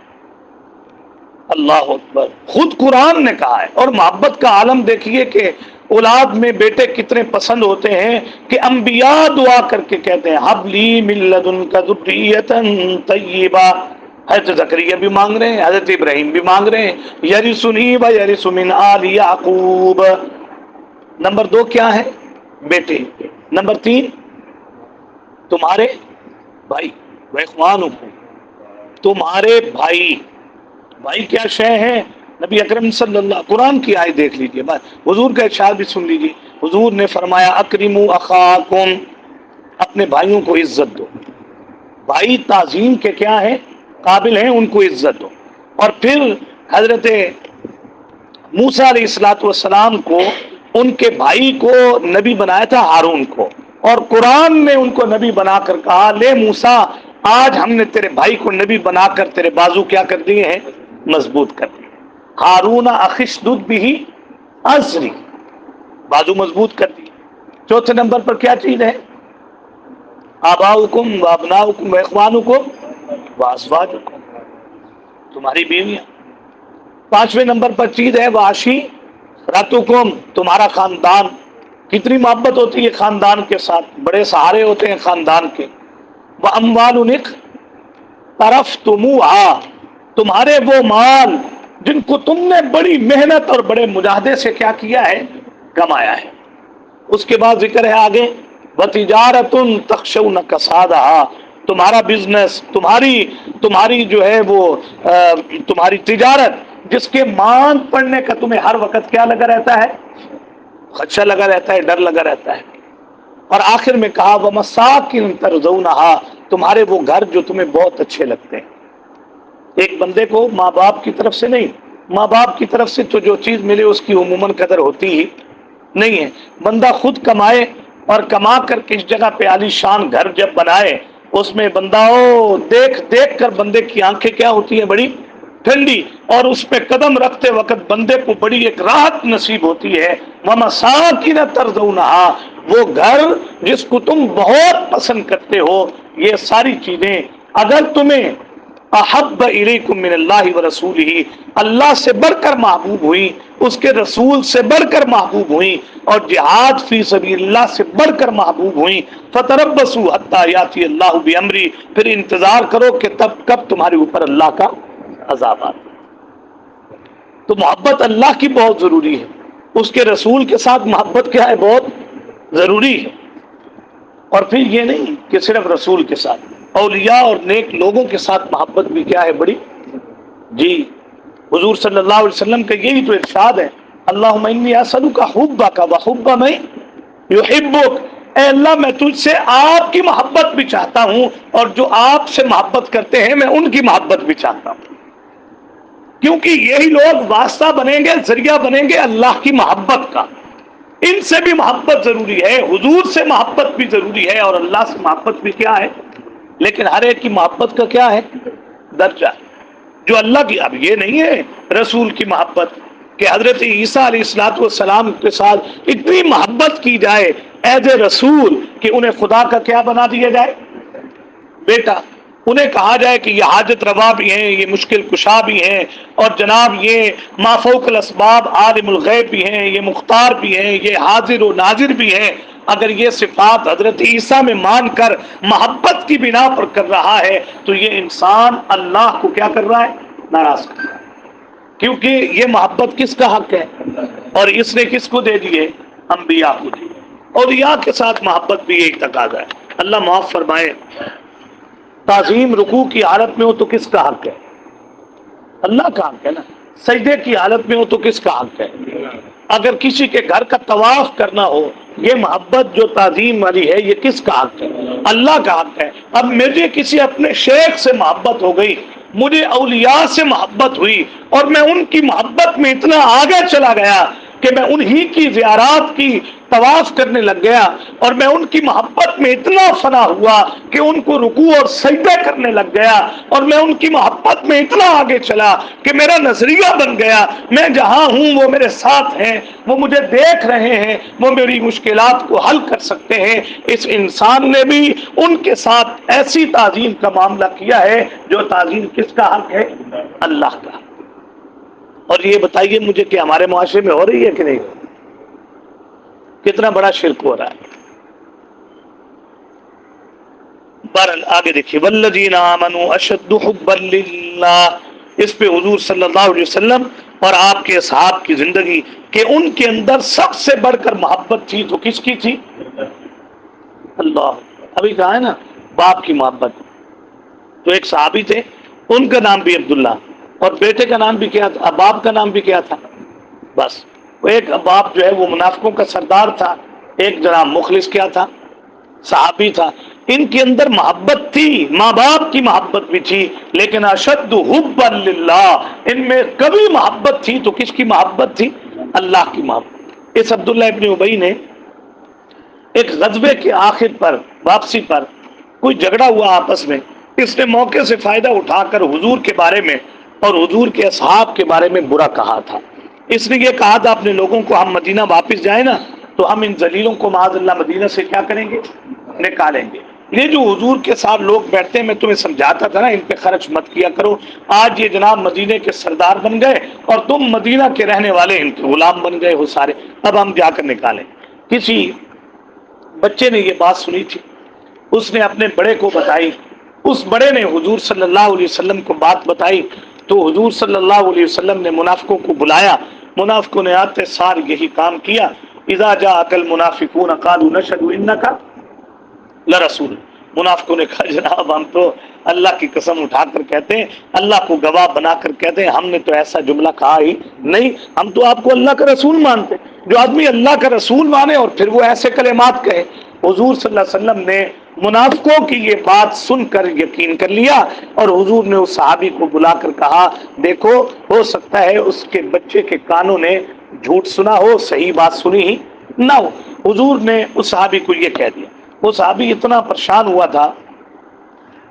اللہ اکبر، خود قرآن نے کہا ہے، اور محبت کا عالم دیکھیے کہ اولاد میں بیٹے کتنے پسند ہوتے ہیں کہ انبیاء دعا کر کے کہتے ہیں حب لی من لدنک ذریۃ طیبہ۔ حضرت زکریا بھی مانگ رہے ہیں، حضرت ابراہیم بھی مانگ رہے ہیں، یرثنی و یرث من آل یعقوب۔ نمبر 2 کیا ہے؟ بیٹے۔ نمبر 3 تمہارے بھائی، واخوانکم، تمہارے بھائی۔ بھائی کیا شے ہے؟ نبی اکرم صلی اللہ، قرآن کی آیت دیکھ لیجئے، حضور کا ارشاد بھی سن لیجئے۔ حضور نے فرمایا اکرموا اخاکم، اپنے بھائیوں کو عزت دو۔ بھائی تعظیم کے کیا ہیں؟ قابل ہیں، ان کو عزت دو۔ اور پھر حضرت موسیٰ علیہ السلام کو ان کے بھائی کو نبی بنایا تھا، ہارون کو، اور قرآن نے ان کو نبی بنا کر کہا لے موسیٰ آج ہم نے تیرے بھائی کو نبی بنا کر تیرے بازو کیا کر دیے ہیں، مضبوط کر دیے۔ ہارون اخشدد بھی ازری، بازو مضبوط کر دی۔ چوتھے نمبر پر کیا چیز ہے؟ آباؤکم و ابناؤکم و اخوانکم و ازواجکم، تمہاری بیویاں۔ پانچویں نمبر پر چیز ہے وعشیرتکم، تمہارا خاندان۔ کتنی محبت ہوتی ہے خاندان کے ساتھ، بڑے سہارے ہوتے ہیں خاندان کے۔ واموال اقترفتموها، تمہارے وہ مال جن کو تم نے بڑی محنت اور بڑے مجاہدے سے کیا کیا ہے، کمایا ہے۔ اس کے بعد ذکر ہے آگے وتجارت تخشون کسادہا، تمہارا بزنس، تمہاری جو ہے وہ تمہاری تجارت جس کے ماند پڑنے کا تمہیں ہر وقت کیا لگا رہتا ہے، خدشہ لگا رہتا ہے، ڈر لگا رہتا ہے۔ اور آخر میں کہا ومساکن ترضونہا، تمہارے وہ گھر جو تمہیں بہت اچھے لگتے ہیں۔ ایک بندے کو ماں باپ کی طرف سے نہیں، ماں باپ کی طرف سے تو جو چیز ملے اس کی عموماً قدر ہوتی ہی نہیں ہے۔ بندہ خود کمائے اور کما کر کس جگہ پہ عالی شان گھر جب بنائے، اس میں بندہ دیکھ دیکھ کر بندے کی آنکھیں کیا ہوتی ہیں، بڑی ٹھنڈی، اور اس پہ قدم رکھتے وقت بندے کو بڑی ایک راحت نصیب ہوتی ہے۔ وَمَسَاكِنَ تَرْضَوْنَهَا، وہ گھر جس کو تم بہت پسند کرتے ہو۔ یہ ساری چیزیں اگر تمہیں احب الیکم من اللہ ورسولہ، اللہ سے بڑھ کر محبوب ہوئی، اس کے رسول سے بڑھ کر محبوب ہوئی، اور جہاد فی سبیل اللہ سے بڑھ کر محبوب ہوئی، فتربصوا حتی یاتی اللہ بامری، پھر انتظار کرو کہ تب کب تمہارے اوپر اللہ کا عذاب آتا۔ تو محبت اللہ کی بہت ضروری ہے، اس کے رسول کے ساتھ محبت کیا ہے، بہت ضروری ہے۔ اور پھر یہ نہیں کہ صرف رسول کے ساتھ، اولیاء اور نیک لوگوں کے ساتھ محبت بھی کیا ہے، بڑی۔ جی حضور صلی اللہ علیہ وسلم کا یہی تو ارشاد ہے، اللہم انی اسألک حبک وحب من یحبک، اے اللہ میں تجھ سے آپ کی محبت بھی چاہتا ہوں، اور جو آپ سے محبت کرتے ہیں میں ان کی محبت بھی چاہتا ہوں، کیونکہ یہی لوگ واسطہ بنیں گے، ذریعہ بنیں گے اللہ کی محبت کا۔ ان سے بھی محبت ضروری ہے، حضور سے محبت بھی ضروری ہے، اور اللہ سے محبت بھی کیا ہے، لیکن ہر ایک کی محبت کا کیا ہے، درجہ۔ جو اللہ کی، اب یہ نہیں ہے رسول کی محبت کہ حضرت عیسیٰ علیہ السلام کے ساتھ اتنی محبت کی جائے ایز اے رسول کہ انہیں خدا کا کیا بنا دیا جائے، بیٹا۔ انہیں کہا جائے کہ یہ حاجت روا بھی ہیں، یہ مشکل کشا بھی ہیں، اور جناب یہ ما فوق الاسباب عالم الغیب بھی ہیں، یہ مختار بھی ہیں، یہ حاضر و ناظر بھی ہیں۔ اگر یہ صفات حضرت عیسیٰ میں مان کر محبت کی بنا پر کر رہا ہے تو یہ انسان اللہ کو کیا کر رہا ہے، ناراض کر رہا ہے، کیونکہ یہ محبت کس کا حق ہے، اور اس نے کس کو دے دیے، انبیاء کو دی۔ اولیاء کے ساتھ محبت بھی ایک تقاضا ہے۔ اللہ معاف فرمائے، تعظیم رکوع کی حالت میں ہو تو کس کا حق ہے، اللہ کا حق ہے نا۔ سجدے کی حالت میں ہو تو کس کا حق ہے۔ اگر کسی کے گھر کا طواف کرنا ہو، یہ محبت جو تعظیم والی ہے یہ کس کا حق ہے، اللہ کا حق ہے۔ اب مجھے کسی اپنے شیخ سے محبت ہو گئی، مجھے اولیاء سے محبت ہوئی، اور میں ان کی محبت میں اتنا آگے چلا گیا کہ میں انہی کی زیارات کی طواف کرنے لگ گیا، اور میں ان کی محبت میں اتنا فنا ہوا کہ ان کو رکوع اور سجدہ کرنے لگ گیا، اور میں ان کی محبت میں اتنا آگے چلا کہ میرا نظریہ بن گیا، میں جہاں ہوں وہ میرے ساتھ ہیں، وہ مجھے دیکھ رہے ہیں، وہ میری مشکلات کو حل کر سکتے ہیں۔ اس انسان نے بھی ان کے ساتھ ایسی تعظیم کا معاملہ کیا ہے جو تعظیم کس کا حق ہے، اللہ کا۔ اور یہ بتائیے مجھے کہ ہمارے معاشرے میں ہو رہی ہے کہ نہیں، کتنا بڑا شرک ہو رہا ہے۔ بہرحال آگے دیکھیے، والذین آمنوا اشد حبا للہ، اس پہ حضور صلی اللہ علیہ وسلم اور آپ کے اصحاب کی زندگی کہ ان کے اندر سب سے بڑھ کر محبت تھی تو کس کی تھی، اللہ۔ ابھی کہا ہے نا باپ کی محبت، تو ایک صحابی تھے ان کا نام بھی عبداللہ، اور بیٹے کا نام بھی کیا تھا، باپ کا نام بھی کیا تھا، بس وہ ایک باپ جو ہے وہ منافقوں کا سردار تھا، ایک جناب مخلص کیا تھا، صحابی تھا۔ ان کے اندر محبت تھی، ماں باپ کی محبت بھی تھی، لیکن اشد حبا للہ، ان میں کبھی محبت تھی تو کس کی محبت تھی، اللہ کی محبت۔ اس عبداللہ ابن ابی نے ایک غزوے کے آخر پر واپسی پر کوئی جھگڑا ہوا آپس میں، اس نے موقع سے فائدہ اٹھا کر حضور کے بارے میں اور حضور کے اصحاب کے بارے میں برا کہا تھا۔ اس نے یہ کہا تھا اپنے لوگوں کو ہم مدینہ واپس جائیں نا تو ہم ان ذلیلوں کو معاذ اللہ مدینہ سے کیا کریں گے؟ نکالیں گے۔ یہ جو حضور کے ساتھ لوگ بیٹھتے ہیں، میں تمہیں سمجھاتا تھا نا ان پہ خرچ مت کیا کرو، آج یہ جناب مدینے کے سردار بن گئے اور تم مدینہ کے رہنے والے ان کے غلام بن گئے ہو سارے، اب ہم جا کر نکالیں۔ کسی بچے نے یہ بات سنی تھی، اس نے اپنے بڑے کو بتائی، اس بڑے نے حضور صلی اللہ علیہ وسلم کو بات بتائی تو حضور صلی اللہ علیہ وسلم نے منافقوں کو بلایا، منافقوں نے آتے سار یہی کام کیا، اذا جاءک المنافقون قالوا نشهد انک لرسول، منافقوں نے کہا جناب ہم تو اللہ کی قسم اٹھا کر کہتے ہیں، اللہ کو گواہ بنا کر کہتے ہیں، ہم نے تو ایسا جملہ کہا ہی نہیں، ہم تو آپ کو اللہ کا رسول مانتے۔ جو آدمی اللہ کا رسول مانے اور پھر وہ ایسے کلمات کہے، حضور صلی اللہ علیہ وسلم نے منافقوں کی یہ بات سن کر یقین کر لیا اور حضور نے اس صحابی کو بلا کر کہا دیکھو ہو سکتا ہے اس کے بچے کے کانوں نے جھوٹ سنا ہو، صحیح بات سنی ہی نہ ہو۔ حضور نے اس صحابی کو یہ کہہ دیا، وہ صحابی اتنا پریشان ہوا تھا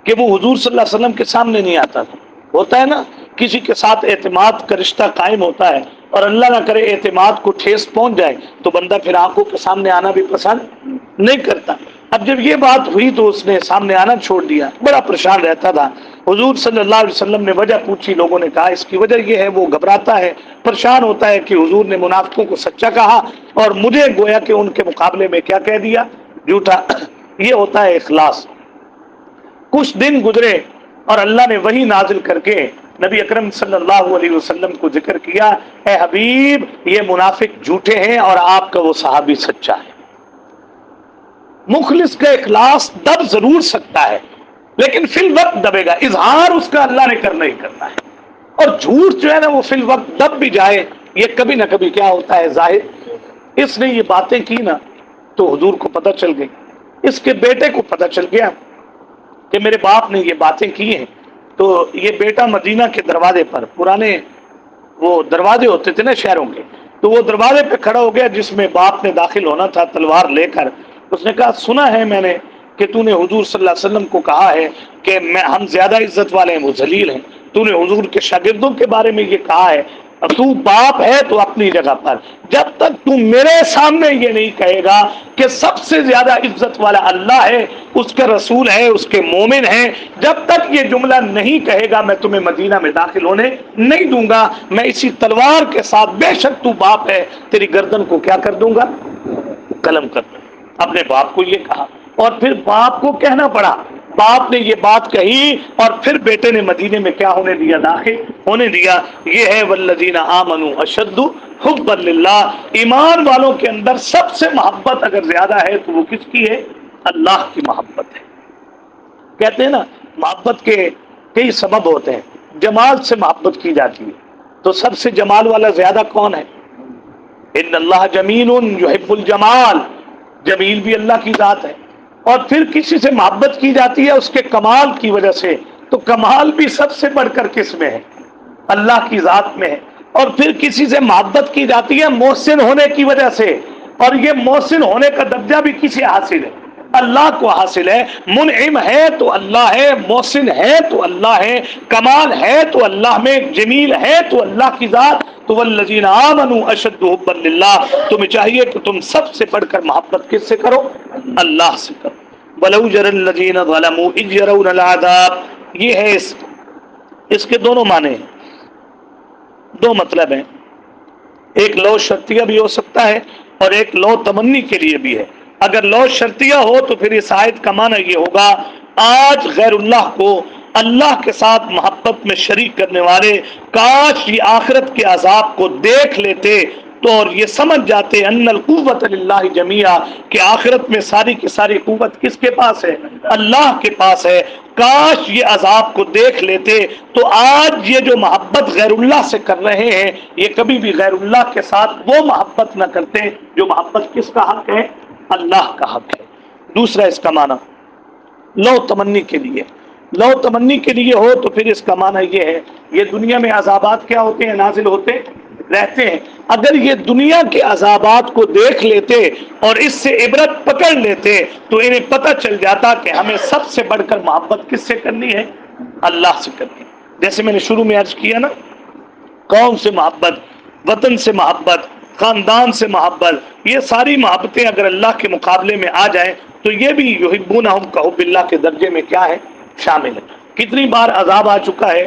کہ وہ حضور صلی اللہ علیہ وسلم کے سامنے نہیں آتا تھا۔ ہوتا ہے نا کسی کے ساتھ اعتماد کا رشتہ قائم ہوتا ہے اور اللہ نہ کرے اعتماد کو ٹھیس پہنچ جائے تو بندہ پھر آنکھوں کے سامنے آنا بھی پسند نہیں کرتا۔ اب جب یہ بات ہوئی تو اس نے سامنے آنا چھوڑ دیا، بڑا پریشان رہتا تھا۔ حضور صلی اللہ علیہ وسلم نے وجہ پوچھی، لوگوں نے کہا اس کی وجہ یہ ہے وہ گھبراتا ہے، پریشان ہوتا ہے کہ حضور نے منافقوں کو سچا کہا اور مجھے گویا کہ ان کے مقابلے میں کیا کہہ دیا، جھوٹا۔ یہ ہوتا ہے اخلاص۔ کچھ دن گزرے اور اللہ نے وحی نازل کر کے نبی اکرم صلی اللہ علیہ وسلم کو ذکر کیا، اے حبیب یہ منافق جھوٹے ہیں اور آپ کا وہ صحابی سچا ہے۔ مخلص کا اخلاص دب ضرور سکتا ہے لیکن فی الوقت دبے گا، اظہار اس کا اللہ نے کرنا ہی کرنا ہے، اور جھوٹ جو ہے نا وہ فی الوقت دب بھی جائے یہ کبھی نہ کبھی کیا ہوتا ہے ظاہر۔ اس نے یہ باتیں کی نا تو حضور کو پتہ چل گئی، اس کے بیٹے کو پتہ چل گیا کہ میرے باپ نے یہ باتیں کی ہیں۔ تو یہ بیٹا مدینہ کے دروازے پر، پرانے وہ دروازے ہوتے تھے نا شہروں کے، تو وہ دروازے پہ کھڑا ہو گیا جس میں باپ نے داخل ہونا تھا تلوار لے کر۔ اس نے کہا سنا ہے میں نے کہ تو نے حضور صلی اللہ علیہ وسلم کو کہا ہے کہ ہم زیادہ عزت والے ہیں، وہ ذلیل ہیں، تو نے حضور کے شاگردوں کے بارے میں یہ کہا ہے، اب تو باپ ہے تو اپنی جگہ پر، جب تک تو میرے سامنے یہ نہیں کہے گا کہ سب سے زیادہ عزت والا اللہ ہے، اس کا رسول ہے، اس کے مومن ہیں، جب تک یہ جملہ نہیں کہے گا میں تمہیں مدینہ میں داخل ہونے نہیں دوں گا۔ میں اسی تلوار کے ساتھ بے شک تو باپ ہے تیری گردن کو کیا کر دوں گا، قلم کر دوں۔ اپنے باپ کو یہ کہا اور پھر باپ کو کہنا پڑا، باپ نے یہ بات کہی اور پھر بیٹے نے مدینے میں کیا ہونے دیا، داخل ہونے دیا۔ یہ ہے والذین آمنوا اشد حبا للہ، ایمان والوں کے اندر سب سے محبت اگر زیادہ ہے تو وہ کس کی ہے، اللہ کی محبت ہے۔ کہتے ہیں نا محبت کے کئی سبب ہوتے ہیں، جمال سے محبت کی جاتی ہے تو سب سے جمال والا زیادہ کون ہے، ان اللہ جمیل یحب الجمال، جمیل بھی اللہ کی ذات ہے۔ اور پھر کسی سے محبت کی جاتی ہے اس کے کمال کی وجہ سے، تو کمال بھی سب سے بڑھ کر کس میں ہے، اللہ کی ذات میں ہے۔ اور پھر کسی سے محبت کی جاتی ہے محسن ہونے کی وجہ سے، اور یہ محسن ہونے کا درجہ بھی کسے حاصل ہے، اللہ کو حاصل ہے۔ منعم ہے تو اللہ ہے، محسن ہے تو اللہ ہے، کمال ہے تو اللہ میں، جمیل ہے تو اللہ کی ذات۔ تو والذین آمنوا اشد حبا للہ، تمہیں چاہیے کہ تم سب سے بڑھ کر محبت کس سے کرو، اللہ سے کرو۔ وَلَوْ يَرَى الَّذِينَ ظَلَمُوا إِذْ يَرَوْنَ الْعَذَابَ، یہ ہے اس کے دونوں معنی ہیں، دو مطلب ہیں، ایک لو شرطیہ بھی ہو سکتا ہے اور ایک لو تمنی کے لیے بھی ہے۔ اگر لو شرطیہ ہو تو پھر اس آیت کا معنی یہ ہوگا آج غیر اللہ کو اللہ کے ساتھ محبت میں شریک کرنے والے کاش یہ آخرت کے عذاب کو دیکھ لیتے تو اور یہ سمجھ جاتے ان القوت للہ جمیعا، کہ آخرت میں ساری کی ساری قوت کس کے پاس ہے، اللہ کے پاس ہے۔ کاش یہ عذاب کو دیکھ لیتے تو آج یہ جو محبت غیر اللہ سے کر رہے ہیں یہ کبھی بھی غیر اللہ کے ساتھ وہ محبت نہ کرتے جو محبت کس کا حق ہے، اللہ کا حق ہے۔ دوسرا اس کا معنی لو تمنی کے لیے، لو تمنی کے لیے ہو تو پھر اس کا معنی یہ ہے یہ دنیا میں عذابات کیا ہوتے ہیں؟ نازل ہوتے رہتے ہیں۔ اگر یہ دنیا کے عذابات کو دیکھ لیتے اور اس سے عبرت پکڑ لیتے تو انہیں پتہ چل جاتا کہ ہمیں سب سے بڑھ کر محبت کس سے کرنی ہے؟ اللہ سے کرنی ہے۔ جیسے میں نے شروع میں عرض کیا نا، قوم سے محبت، وطن سے محبت، خاندان سے محبت، یہ ساری محبتیں اگر اللہ کے مقابلے میں آ جائیں تو یہ بھی یحبونہم کحب اللہ کے درجے میں کیا ہے؟ شامل ہے۔ کتنی بار عذاب آ چکا ہے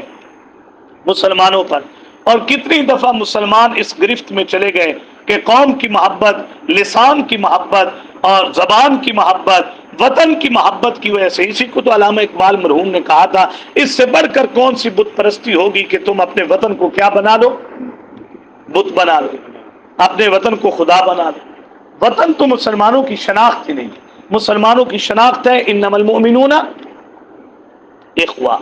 مسلمانوں پر، اور کتنی دفعہ مسلمان اس گرفت میں چلے گئے کہ قوم کی محبت، لسان کی محبت اور زبان کی محبت، وطن کی محبت کی وجہ سے۔ اسی کو تو علامہ اقبال مرحوم نے کہا تھا، اس سے بڑھ کر کون سی بت پرستی ہوگی کہ تم اپنے وطن کو کیا بنا لو؟ بت بنا لو، اپنے وطن کو خدا بنا لو۔ وطن تو مسلمانوں کی شناخت ہی نہیں، مسلمانوں کی شناخت ہے انما المؤمنون اخوہ۔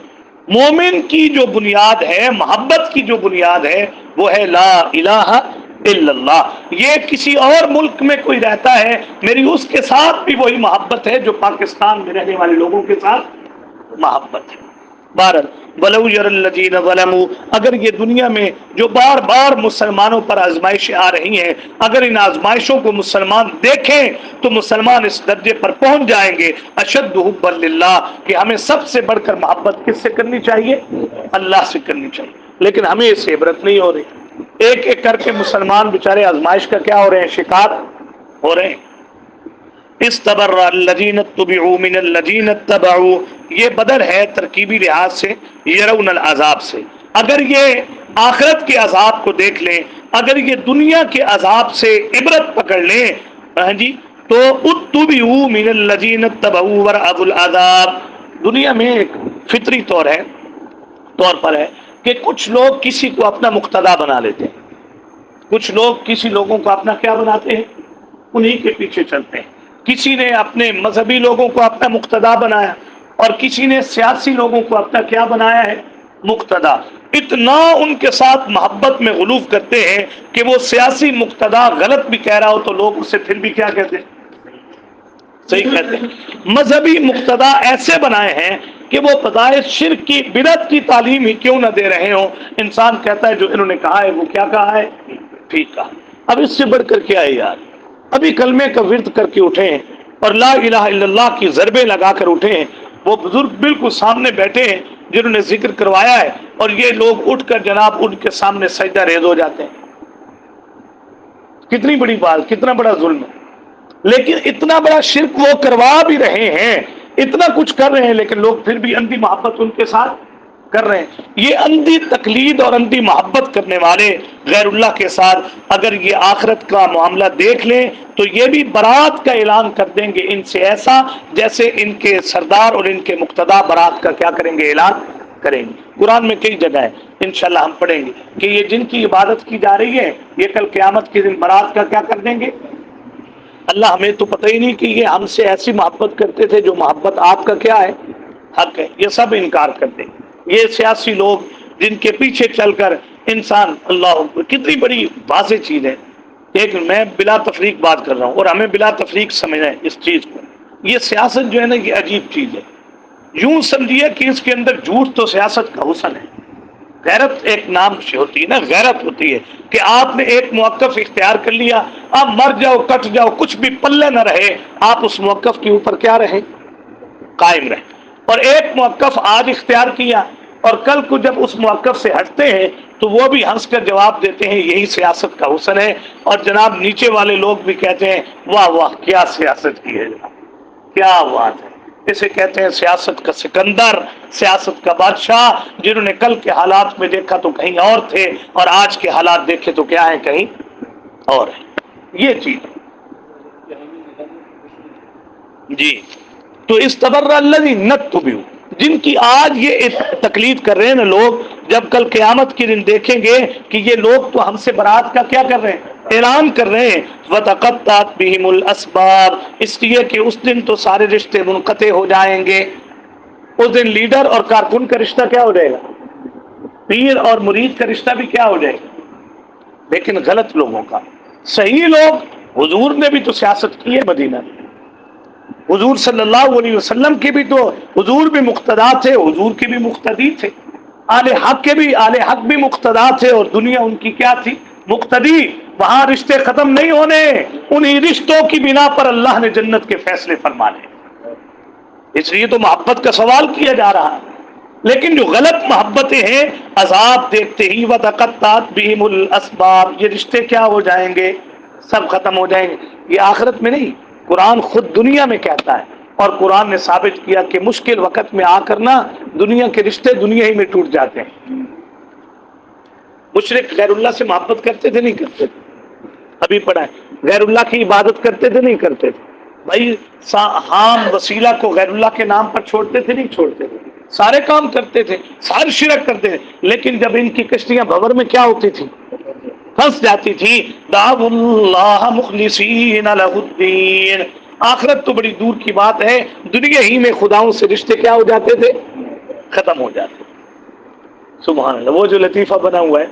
مومن کی جو بنیاد ہے، محبت کی جو بنیاد ہے وہ ہے لا الہ الا اللہ۔ یہ کسی اور ملک میں کوئی رہتا ہے، میری اس کے ساتھ بھی وہی محبت ہے جو پاکستان میں رہنے والے لوگوں کے ساتھ محبت ہے۔ بہرحال ولو یر الذین ظلموا، اگر یہ دنیا میں جو بار بار مسلمانوں پر آزمائشیں آ رہی ہیں، اگر ان آزمائشوں کو مسلمان دیکھیں تو مسلمان اس درجے پر پہنچ جائیں گے اشد حبا للہ کہ ہمیں سب سے بڑھ کر محبت کس سے کرنی چاہیے؟ اللہ سے کرنی چاہیے۔ لیکن ہمیں اس سے عبرت نہیں ہو رہی، ایک ایک کر کے مسلمان بیچارے آزمائش کا کیا ہو رہے ہیں؟ شکار ہو رہے ہیں۔ استبرأ الذین اتبعوا من الذین اتبعوا، یہ بدل ہے ترکیبی لحاظ سے یرون العذاب سے۔ اگر یہ آخرت کے عذاب کو دیکھ لیں، اگر یہ دنیا کے عذاب سے عبرت پکڑ لیں، ہاں جی، تو اتبعوا من الذین اتبعوا ورأوا العذاب۔ دنیا میں ایک فطری طور پر ہے کہ کچھ لوگ کسی کو اپنا مقتدا بنا لیتے ہیں، کچھ لوگ کسی لوگوں کو اپنا کیا بناتے ہیں؟ انہی کے پیچھے چلتے ہیں۔ کسی نے اپنے مذہبی لوگوں کو اپنا مقتدا بنایا اور کسی نے سیاسی لوگوں کو اپنا کیا بنایا ہے؟ مقتدا۔ اتنا ان کے ساتھ محبت میں غلوف کرتے ہیں کہ وہ سیاسی مقتدا غلط بھی کہہ رہا ہو تو لوگ اسے پھر بھی کیا کہتے ہیں؟ صحیح کہتے ہیں۔ مذہبی مقتدا ایسے بنائے ہیں کہ وہ بدائے شرک کی، بدعت کی تعلیم ہی کیوں نہ دے رہے ہوں، انسان کہتا ہے جو انہوں نے کہا ہے وہ کیا کہا ہے؟ ٹھیک کہا۔ اب اس سے بڑھ کر کیا ہے یار؟ ابھی کلمے کا ورد کر کے اٹھے ہیں اور لا الہ الا اللہ کی ضربیں لگا کر اٹھے ہیں، وہ بزرگ بالکل سامنے بیٹھے ہیں جنہوں نے ذکر کروایا ہے، اور یہ لوگ اٹھ کر جناب ان کے سامنے سجدہ ریز ہو جاتے ہیں۔ کتنی بڑی بات، کتنا بڑا ظلم ہے۔ لیکن اتنا بڑا شرک وہ کروا بھی رہے ہیں، اتنا کچھ کر رہے ہیں، لیکن لوگ پھر بھی اندھی محبت ان کے ساتھ کر رہے ہیں۔ یہ اندھی تقلید اور اندھی محبت کرنے والے غیر اللہ کے ساتھ اگر یہ آخرت کا معاملہ دیکھ لیں تو یہ بھی برات کا اعلان کر دیں گے ان سے، ایسا جیسے ان کے سردار اور ان کے مقتدا برات کا کیا کریں گے؟ اعلان کریں گے۔ قرآن میں کئی جگہ ہے، انشاءاللہ ہم پڑھیں گے کہ یہ جن کی عبادت کی جا رہی ہے یہ کل قیامت کے دن برات کا کیا کر دیں گے؟ اللہ ہمیں تو پتہ ہی نہیں کہ یہ ہم سے ایسی محبت کرتے تھے جو محبت آپ کا کیا ہے؟ حق ہے۔ یہ سب انکار کر دیں۔ یہ سیاسی لوگ جن کے پیچھے چل کر انسان، اللہ کتنی بڑی واضح چیز ہے۔ ایک میں بلا تفریق بات کر رہا ہوں اور ہمیں بلا تفریق سمجھنا ہے اس چیز کو۔ یہ سیاست جو ہے نا یہ عجیب چیز ہے۔ یوں سمجھیے کہ اس کے اندر جھوٹ تو سیاست کا حسن ہے، غیرت ایک نام سے ہوتی ہے نا، غیرت ہوتی ہے کہ آپ نے ایک موقف اختیار کر لیا، آپ مر جاؤ کٹ جاؤ کچھ بھی پلے نہ رہے، آپ اس موقف کے اوپر کیا رہیں؟ قائم رہیں۔ اور ایک موقف آج اختیار کیا اور کل کو جب اس موقف سے ہٹتے ہیں تو وہ بھی ہنس کر جواب دیتے ہیں یہی سیاست کا حسن ہے، اور جناب نیچے والے لوگ بھی کہتے ہیں واہ واہ کیا سیاست کی ہے جناب، کیا بات ہے۔ اسے کہتے ہیں سیاست کا سکندر، سیاست کا بادشاہ، جنہوں نے کل کے حالات میں دیکھا تو کہیں اور تھے اور آج کے حالات دیکھے تو کیا ہیں؟ کہیں اور ہیں۔ یہ چیز جی۔ تو استبرأ الذین اتبعوا، جن کی آج یہ تقلید کر رہے ہیں نا لوگ، جب کل قیامت کے دن دیکھیں گے کہ یہ لوگ تو ہم سے برات کا کیا کر رہے ہیں؟ اعلان کر رہے ہیں۔ وَتَقَطَّعَتْ بِهِمُ الْأَسْبَابُ، اس لیے کہ اس دن تو سارے رشتے منقطع ہو جائیں گے۔ اس دن لیڈر اور کارکن کا رشتہ کیا ہو جائے گا؟ پیر اور مرید کا رشتہ بھی کیا ہو جائے گا؟ لیکن غلط لوگوں کا۔ صحیح لوگ، حضور نے بھی تو سیاست کی ہے مدینہ میں، حضور صلی اللہ علیہ وسلم کے بھی تو حضور بھی مقتدا تھے، حضور کے بھی مقتدی تھے، آل حق بھی مقتدا تھے، اور دنیا ان کی کیا تھی؟ مقتدی۔ وہاں رشتے ختم نہیں ہونے، انہی رشتوں کی بنا پر اللہ نے جنت کے فیصلے فرمانے، اس لیے تو محبت کا سوال کیا جا رہا ہے۔ لیکن جو غلط محبتیں ہیں، عذاب دیکھتے ہی وَتَقَطَّعَتْ بِهِمُ الْأَسْبَابُ، یہ رشتے کیا ہو جائیں گے؟ سب ختم ہو جائیں گے۔ یہ آخرت میں نہیں، قرآن خود دنیا میں کہتا ہے، اور قرآن نے ثابت کیا کہ مشکل وقت میں آ کر نا دنیا کے رشتے دنیا ہی میں ٹوٹ جاتے ہیں۔ مشرک غیر اللہ سے محبت کرتے تھے نہیں کرتے تھے؟ ابھی پڑھا ہے، غیر اللہ کی عبادت کرتے تھے نہیں کرتے تھے؟ بھائی حام وسیلہ کو غیر اللہ کے نام پر چھوڑتے تھے نہیں چھوڑتے تھے؟ سارے کام کرتے تھے، سارے شرک کرتے تھے، لیکن جب ان کی کشتیاں بھور میں کیا ہوتی تھی؟ پھنس جاتی تھی۔ دعوا اللہ مخلصین لہ الدین۔ آخرت تو بڑی دور کی بات ہے، دنیا ہی میں خداؤں سے رشتے کیا ہو جاتے تھے؟ ختم ہو جاتے۔ سبحان اللہ۔ وہ جو لطیفہ بنا ہوا ہے،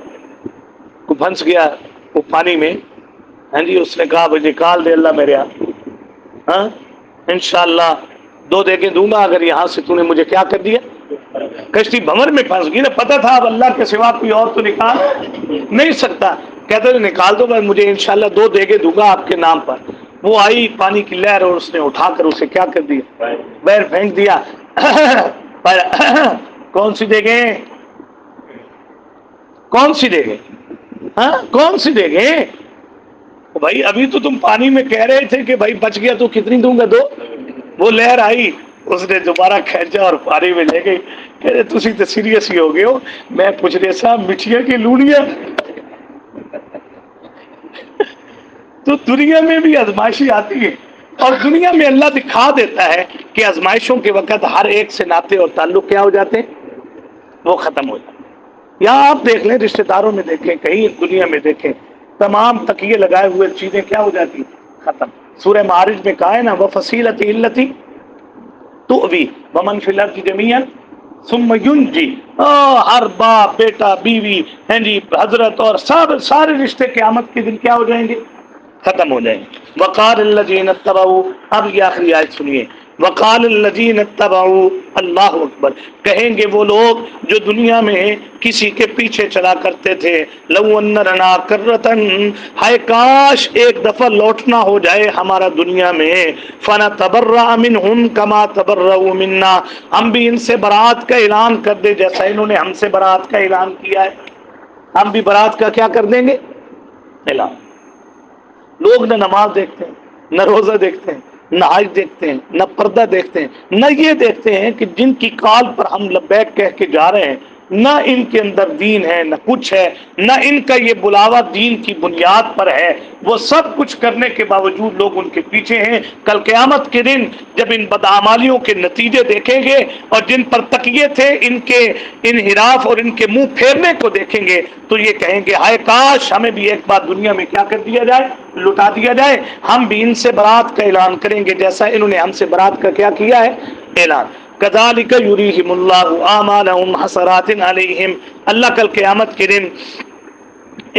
وہ پھنس گیا وہ پانی میں، ہاں جی، اس نے کہا مجھے نکال دے اللہ میرے ہاں، ہاں انشاءاللہ 2 دیگیں دوں گا اگر یہاں سے تو نے مجھے کیا کر دیا، کشتی بھنور میں پھنس گئی نا، پتہ تھا اب اللہ کے سوا کوئی اور تو نکال نہیں سکتا، کہتے ہیں نکال دو، میں مجھے انشاءاللہ 2 دیگیں دوں گا آپ کے نام پر۔ وہ آئی پانی کی لہر اور اس نے اٹھا کر اسے کیا کر دیا؟ بیر پھینک دیا۔ کون سی دیگیں؟ کون سی دیگیں؟ ہاں کون سی دیگیں؟ بھائی ابھی تو تم پانی میں کہہ رہے تھے کہ بھائی بچ گیا تو کتنی دوں گا؟ 2۔ وہ لہر آئی، اس نے دوبارہ کھینچا اور پانی میں لے گئی۔ کہہ رہے تسی تو سیریس ہی ہو گئے ہو، میں پوچھ رہے صاحب مٹھیاں کی لوڑیاں۔ تو دنیا میں بھی آزمائشیں آتی ہیں، اور دنیا میں اللہ دکھا دیتا ہے کہ آزمائشوں کے وقت ہر ایک سے ناطے اور تعلق کیا ہو جاتے ہیں؟ وہ ختم ہو جاتے ہیں۔ یہاں آپ دیکھ لیں، رشتہ داروں میں دیکھیں، کہیں دنیا میں دیکھیں، تمام تکیے لگائے ہوئے چیزیں کیا ہو جاتی ہیں؟ ختم۔ سورہ معارج میں کہا ہے نا وَفَصِيلَتِهِ الَّتِي تُؤْوِي وَمَنْ فِي الْأَرْضِ جَمِيعًا ثُمَّ يُنْجِي۔ ہر باپ، بیٹا، بیوی، ہیں جی، حضرت، اور سارے رشتے قیامت کے دن کیا ہو جائیں گے؟ ختم ہو جائیں گے۔ وَقَالَ الَّذِينَ اتَّبَعُوا، اب یہ آخری آیت سنیے، وَقَالَ الَّذِينَ اتَّبَعُوا، اللہ اکبر، کہیں گے وہ لوگ جو دنیا میں کسی کے پیچھے چلا کرتے تھے، لَوْ أَنَّ لَنَا كَرَّةً، ہائے کاش ایک دفعہ لوٹنا ہو جائے ہمارا دنیا میں، فَنَتَبَرَّأَ مِنْهُمْ كَمَا تَبَرَّؤُوا مِنَّا، ہم بھی ان سے برات کا اعلان کر دیں جیسا انہوں نے ہم سے برات کا اعلان کیا ہے۔ ہم بھی برات کا کیا کر دیں گے؟ اعلان۔ لوگ نہ نماز دیکھتے ہیں، نہ روزہ دیکھتے ہیں، نہ حج دیکھتے ہیں، نہ پردہ دیکھتے ہیں، نہ یہ دیکھتے ہیں کہ جن کی کال پر ہم لبیک کہہ کے جا رہے ہیں، نہ ان کے اندر دین ہے، نہ کچھ ہے، نہ ان کا یہ بلاوا دین کی بنیاد پر ہے، وہ سب کچھ کرنے کے باوجود لوگ ان کے پیچھے ہیں۔ کل قیامت کے دن جب ان بدعمالیوں کے نتیجے دیکھیں گے اور جن پر تکیے تھے ان کے انحراف اور ان کے منہ پھیرنے کو دیکھیں گے تو یہ کہیں گے ہائے کاش ہمیں بھی ایک بار دنیا میں کیا کر دیا جائے؟ لٹا دیا جائے، ہم بھی ان سے برات کا اعلان کریں گے جیسا انہوں نے ہم سے برات کا کیا کیا ہے؟ اعلان۔ كَذَلِكَ يُرِيهِمُ اللَّهُ أَعْمَالَهُمْ حَسَرَاتٍ عَلَيْهِمْ، اللہ کل قیامت کے دن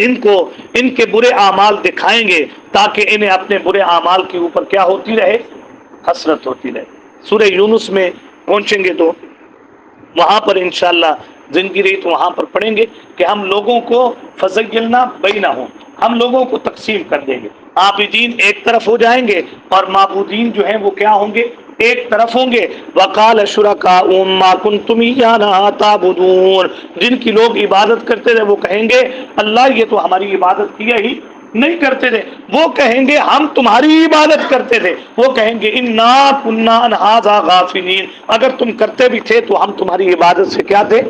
ان کو ان کے برے اعمال دکھائیں گے تاکہ انہیں اپنے برے اعمال کے اوپر کیا ہوتی رہے؟ حسرت ہوتی رہے۔ سورہ یونس میں پہنچیں گے تو وہاں پر انشاءاللہ زندگی رہی تو وہاں پر پڑھیں گے کہ ہم لوگوں کو فَزَيَّلْنَا بَيْنَهُمْ، ہم لوگوں کو تقسیم کر دیں گے، عابدین ایک طرف ہو جائیں گے اور معبودین جو ہیں وہ کیا ہوں گے؟ ایک طرف ہوں گے۔ وَقَالَ شُرَكَاؤُهُم مَّا كُنتُمْ إِيَّانَا تَعْبُدُونَ، جن کی لوگ عبادت کرتے تھے وہ کہیں گے اللہ یہ تو ہماری عبادت کیا ہی نہیں کرتے تھے، وہ کہیں گے ہم تمہاری عبادت کرتے تھے، وہ کہیں گے اِنَّا كُنَّا عَنْ هَٰذَا غَافِلِينَ، اگر تم کرتے بھی تھے تو ہم تمہاری عبادت سے کیا تھے؟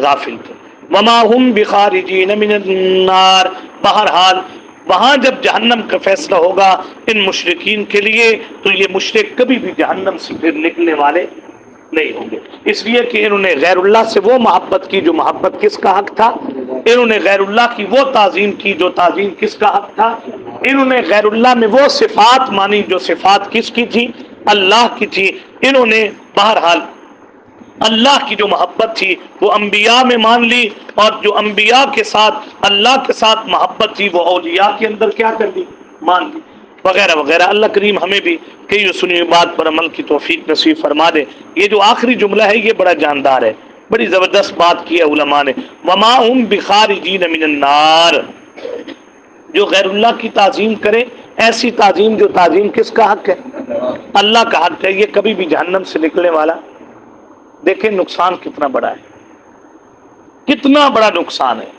غافل تھے۔ وَمَا هُمْ بِخَارِجِينَ مِنَ النَّارِ، بہرحال وہاں جب جہنم کا فیصلہ ہوگا ان مشرکین کے لیے تو یہ مشرک کبھی بھی جہنم سے پھر نکلنے والے نہیں ہوں گے، اس لیے کہ انہوں نے غیر اللہ سے وہ محبت کی جو محبت کس کا حق تھا؟ انہوں نے غیر اللہ کی وہ تعظیم کی جو تعظیم کس کا حق تھا؟ انہوں نے غیر اللہ میں وہ صفات مانی جو صفات کس کی تھی؟ اللہ کی تھی۔ انہوں نے بہرحال اللہ کی جو محبت تھی وہ انبیاء میں مان لی، اور جو انبیاء کے ساتھ اللہ کے ساتھ محبت تھی وہ اولیاء کے اندر کیا کر دی؟ مان لی۔ وغیرہ وغیرہ. اللہ کریم ہمیں بھی کئی سنی بات پر عمل کی توفیق نصیب فرما دے. یہ جو آخری جملہ ہے یہ بڑا جاندار ہے, بڑی زبردست بات کی ہے علماء نے. وما هم بخارجین من النار, جو غیر اللہ کی تعظیم کرے, ایسی تعظیم جو تعظیم کس کا حق ہے؟ اللہ کا حق ہے, یہ کبھی بھی جہنم سے نکلنے والا. دیکھیں نقصان کتنا بڑا ہے, کتنا بڑا نقصان ہے.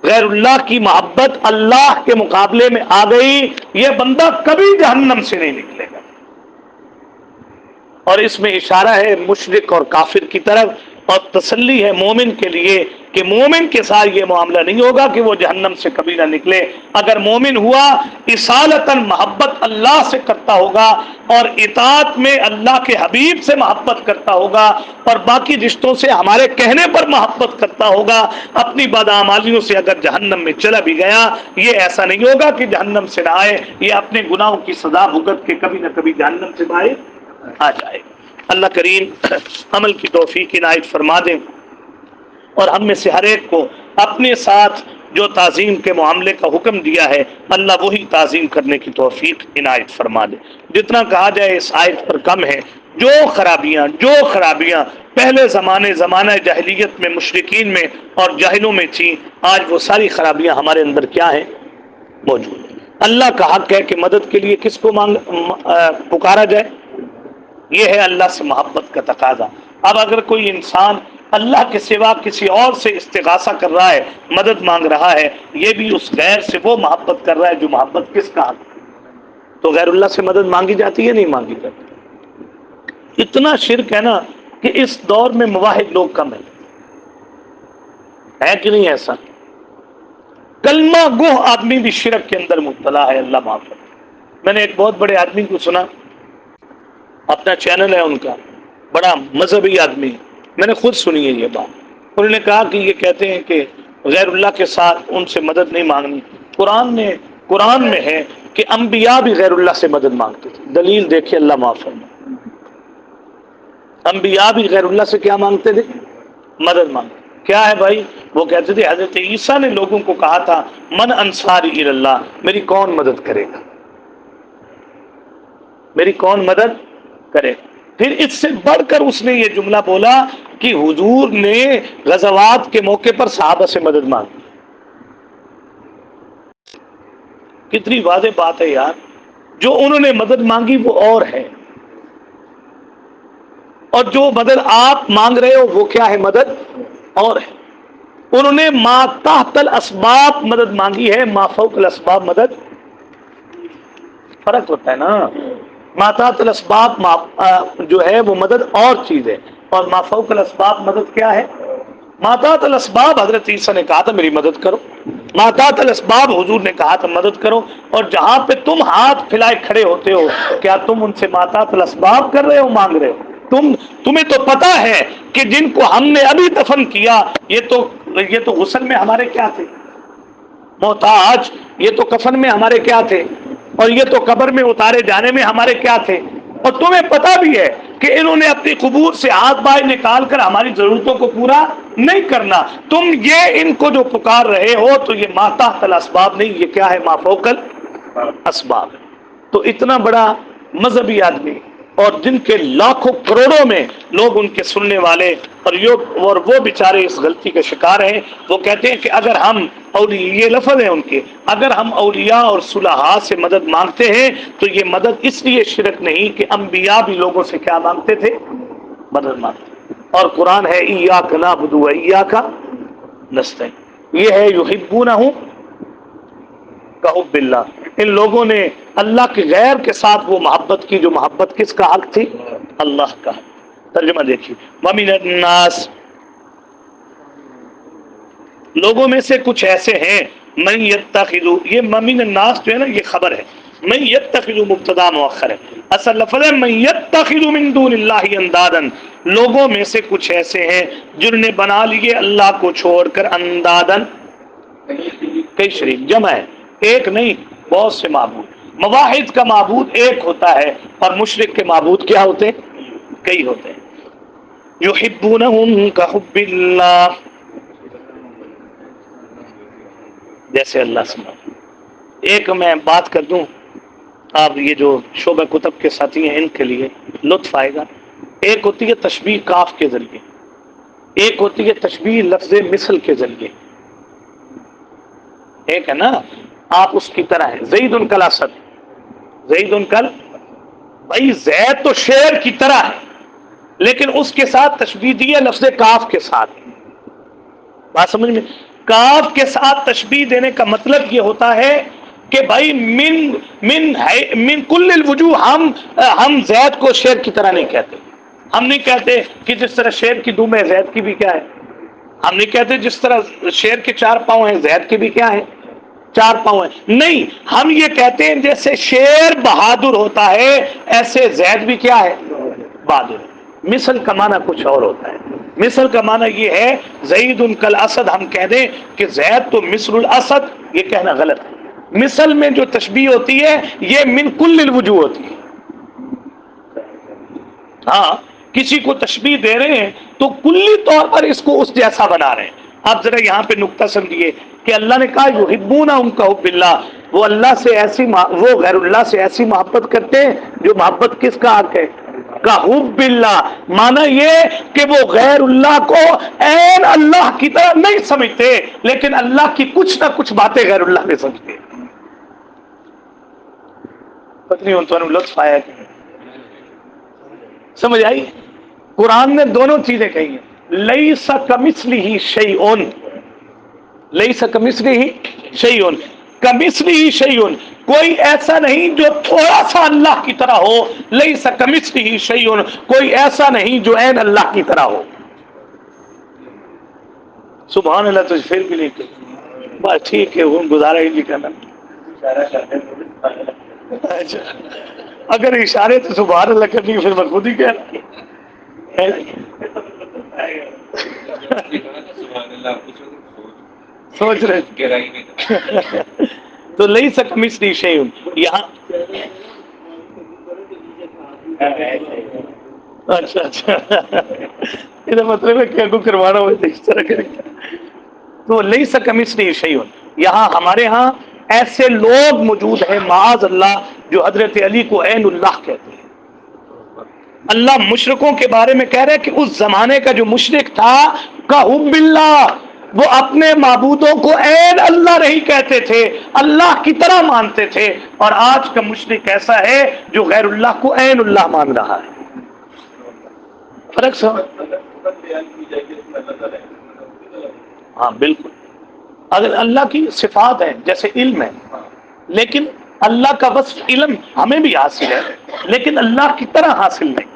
غیر اللہ کی محبت اللہ کے مقابلے میں آ گئی, یہ بندہ کبھی جہنم سے نہیں نکلے گا. اور اس میں اشارہ ہے مشرک اور کافر کی طرف, اور تسلی ہے مومن کے لیے کہ مومن کے ساتھ یہ معاملہ نہیں ہوگا کہ وہ جہنم سے کبھی نہ نکلے. اگر مومن ہوا اصالتاً محبت اللہ سے کرتا ہوگا اور اطاعت میں اللہ کے حبیب سے محبت کرتا ہوگا اور باقی رشتوں سے ہمارے کہنے پر محبت کرتا ہوگا, اپنی بدعمالیوں سے اگر جہنم میں چلا بھی گیا, یہ ایسا نہیں ہوگا کہ جہنم سے نہ آئے, یہ اپنے گناہوں کی سزا بھگت کے کبھی نہ کبھی جہنم سے باہر آ جائے. اللہ کریم عمل کی توفیق عنایت فرما دیں, اور ہم میں سے ہر ایک کو اپنے ساتھ جو تعظیم کے معاملے کا حکم دیا ہے اللہ وہی تعظیم کرنے کی توفیق عنایت فرما دے. جتنا کہا جائے اس آیت پر کم ہے. جو خرابیاں پہلے زمانہ جاہلیت میں مشرکین میں اور جاہلوں میں تھیں, آج وہ ساری خرابیاں ہمارے اندر کیا ہیں؟ موجود ہیں. اللہ کا حق ہے کہ مدد کے لیے کس کو پکارا جائے, یہ ہے اللہ سے محبت کا تقاضا. اب اگر کوئی انسان اللہ کے سوا کسی اور سے استغاثہ کر رہا ہے, مدد مانگ رہا ہے, یہ بھی اس غیر سے وہ محبت کر رہا ہے جو محبت کس کا حق ہے. تو غیر اللہ سے مدد مانگی جاتی ہے نہیں مانگی جاتی؟ اتنا شرک ہے نا کہ اس دور میں موحد لوگ کم ہیں, ہے کہ نہیں ایسا؟ کلمہ گوہ آدمی بھی شرک کے اندر مبتلا ہے, اللہ معاف کرے. میں نے ایک بہت بڑے آدمی کو سنا, اپنا چینل ہے ان کا, بڑا مذہبی آدمی, میں نے خود سنی ہے یہ بات. انہوں نے کہا کہ یہ کہتے ہیں کہ غیر اللہ کے ساتھ ان سے مدد نہیں مانگنی. قرآن میں ہے کہ انبیاء بھی غیر اللہ سے مدد مانگتے تھے. دلیل دیکھیں, اللہ معاف فرمائے. انبیاء بھی غیر اللہ سے کیا مانگتے تھے؟ مدد مانگتے. کیا ہے بھائی؟ وہ کہتے تھے حضرت عیسیٰ نے لوگوں کو کہا تھا من انصاری الی اللہ, میری کون مدد کرے گا, میری کون مدد کرے. پھر اس سے بڑھ کر اس نے یہ جملہ بولا کہ حضور نے غزوات کے موقع پر صحابہ سے مدد مانگی. کتنی واضح بات ہے یار. جو انہوں نے مدد مانگی وہ اور ہے, اور جو مدد آپ مانگ رہے ہو وہ کیا ہے؟ مدد اور ہے. انہوں نے ما تحت الاسباب مدد مانگی ہے, ما فوق الاسباب مدد. فرق ہوتا ہے نا. ما تحت الاسباب جو ہے وہ مدد اور چیز ہے, اور ما فوق الاسباب مدد کیا ہے؟ ما تحت الاسباب حضرت عیسیٰ نے کہا تھا میری مدد کرو, ما تحت الاسباب حضور نے کہا تھا مدد کرو. اور جہاں پہ تم ہاتھ پھیلائے کھڑے ہوتے ہو, کیا تم ان سے ما تحت الاسباب کر رہے ہو, مانگ رہے ہو؟ تمہیں تو پتا ہے کہ جن کو ہم نے ابھی دفن کیا یہ تو غسل میں ہمارے کیا تھے محتاج, یہ تو کفن میں ہمارے کیا تھے, اور یہ تو قبر میں اتارے جانے میں ہمارے کیا تھے. اور تمہیں پتا بھی ہے کہ انہوں نے اپنی قبور سے ہاتھ باہر نکال کر ہماری ضرورتوں کو پورا نہیں کرنا. تم یہ ان کو جو پکار رہے ہو تو یہ ما تحت الاسباب نہیں, یہ کیا ہے؟ ما فوق الاسباب. تو اتنا بڑا مذہبی آدمی, اور جن کے لاکھوں کروڑوں میں لوگ ان کے سننے والے, اور وہ بیچارے اس غلطی کا شکار ہیں. وہ کہتے ہیں کہ اگر ہم یہ لفظ ہیں ان کے, اگر ہم اولیاء اور صلحاء سے مدد مانگتے ہیں تو یہ مدد اس لیے شرک نہیں کہ انبیاء بھی لوگوں سے کیا مانگتے تھے؟ مدد مانگتے. اور قرآن ہے ایاک نعبد و ایاک نستعین, یہ ہے یحبونہم کحب اللہ. ان لوگوں نے اللہ کے غیر کے ساتھ وہ محبت کی جو محبت کس کا حق تھی؟ اللہ کا. ترجمہ دیکھیے, وَمِنَ النَّاسِ, لوگوں میں سے کچھ ایسے ہیں, من یتخذ, یہ وَمِنَ النَّاسِ جو ہے نا یہ خبر ہے, من یتخذ مبتدا مؤخر ہے, اصل لفظ ہے من یتخذ من دون اللہ اندادا. لوگوں میں سے کچھ ایسے ہیں جنہوں نے بنا لیے اللہ کو چھوڑ کر اندادن, کئی شریک, جمع ہے, ایک نہیں بہت سے معبود. مواحد کا معبود ایک ہوتا ہے اور مشرک کے معبود کیا ہوتے ہیں؟ کئی ہوتے ہیں. یحبونہم کحب اللہ, جیسے اللہ سے. ایک میں بات کر دوں, آپ یہ جو شعبہ کتب کے ساتھی ہیں ان کے لیے لطف آئے گا. ایک ہوتی ہے تشبیہ کاف کے ذریعے، ایک ہوتی ہے تشبیہ لفظ مثل کے ذریعے. ایک ہے نا آپ اس کی طرح ہے، زید کل اسد، زید کل، بھائی زید تو شیر کی طرح ہے لیکن اس کے ساتھ تشبیہ دی ہے لفظ کاف کے ساتھ. بات سمجھ میں؟ کاف کے ساتھ تشبیہ دینے کا مطلب یہ ہوتا ہے کہ بھائی من کل الوجوہ ہم زید کو شیر کی طرح نہیں کہتے. ہم نہیں کہتے کہ جس طرح شیر کی دم ہے زید کی بھی کیا ہے. ہم نہیں کہتے جس طرح شیر کے 4 پاؤں ہیں زید کے بھی کیا ہیں 4 پاؤں ہیں. نہیں، ہم یہ کہتے ہیں جیسے شیر بہادر ہوتا ہے ایسے زید بھی کیا ہے بہادر. مثل کا معنی کچھ اور ہوتا ہے. مثل کا معنی یہ ہے زید کل اسد، ہم کہہ دیں کہ زید تو مثل الاسد، یہ کہنا غلط ہے. مثل میں جو تشبیہ ہوتی ہے یہ من کل الوجوہ ہوتی ہے. ہاں کسی کو تشبیہ دے رہے ہیں تو کلی طور پر اس کو اس جیسا بنا رہے ہیں. آپ ذرا یہاں پہ نقطہ سمجھیے کہ اللہ نے کہا یحبون ان کا حب اللہ، وہ اللہ سے ایسی وہ غیر اللہ سے ایسی محبت کرتے ہیں جو محبت کس کا حق ہے کا حب اللہ. مانا یہ کہ وہ غیر اللہ کو عین اللہ کی طرح نہیں سمجھتے لیکن اللہ کی کچھ نہ کچھ باتیں غیر اللہ میں سمجھتے. پتہ نہیں تو لطف آیا کہ سمجھ آئی؟ قرآن نے دونوں چیزیں کہی ہیں، لیس کمثلہ شیء، لیس کمثلہ شیء، کمثلہ شیء، کوئی ایسا نہیں جو تھوڑا سا اللہ کی طرح ہو. لیس کمثلہ شیء، کوئی ایسا نہیں جو عین اللہ کی طرح ہو. سبحان اللہ. تو پھر بھی نہیں کہ بس ٹھیک ہے وہ گزارا ہی نہیں کرنا. اچھا اگر اشارے تو سبحان اللہ کرنی پھر میں خود ہی کہہ سوچ رہے تو لئی سکمثلہ شیء یہاں. اچھا یہ مطلب ہے کہ کو کروانا ہو اس طرح کریں. تو لیس کمثلہ شیء، یہاں ہمارے ہاں ایسے لوگ موجود ہیں معاذ اللہ جو حضرت علی کو عین اللہ کہتے ہیں. اللہ مشرکوں کے بارے میں کہہ رہے کہ اس زمانے کا جو مشرک تھا کا حب اللہ، وہ اپنے معبودوں کو عین اللہ نہیں کہتے تھے، اللہ کی طرح مانتے تھے. اور آج کا مشرک ایسا ہے جو غیر اللہ کو عین اللہ مان رہا ہے. فرق سو ہاں بالکل. اگر اللہ کی صفات ہیں جیسے علم ہے لیکن اللہ کا وصف علم ہمیں بھی حاصل ہے لیکن اللہ کی طرح حاصل نہیں.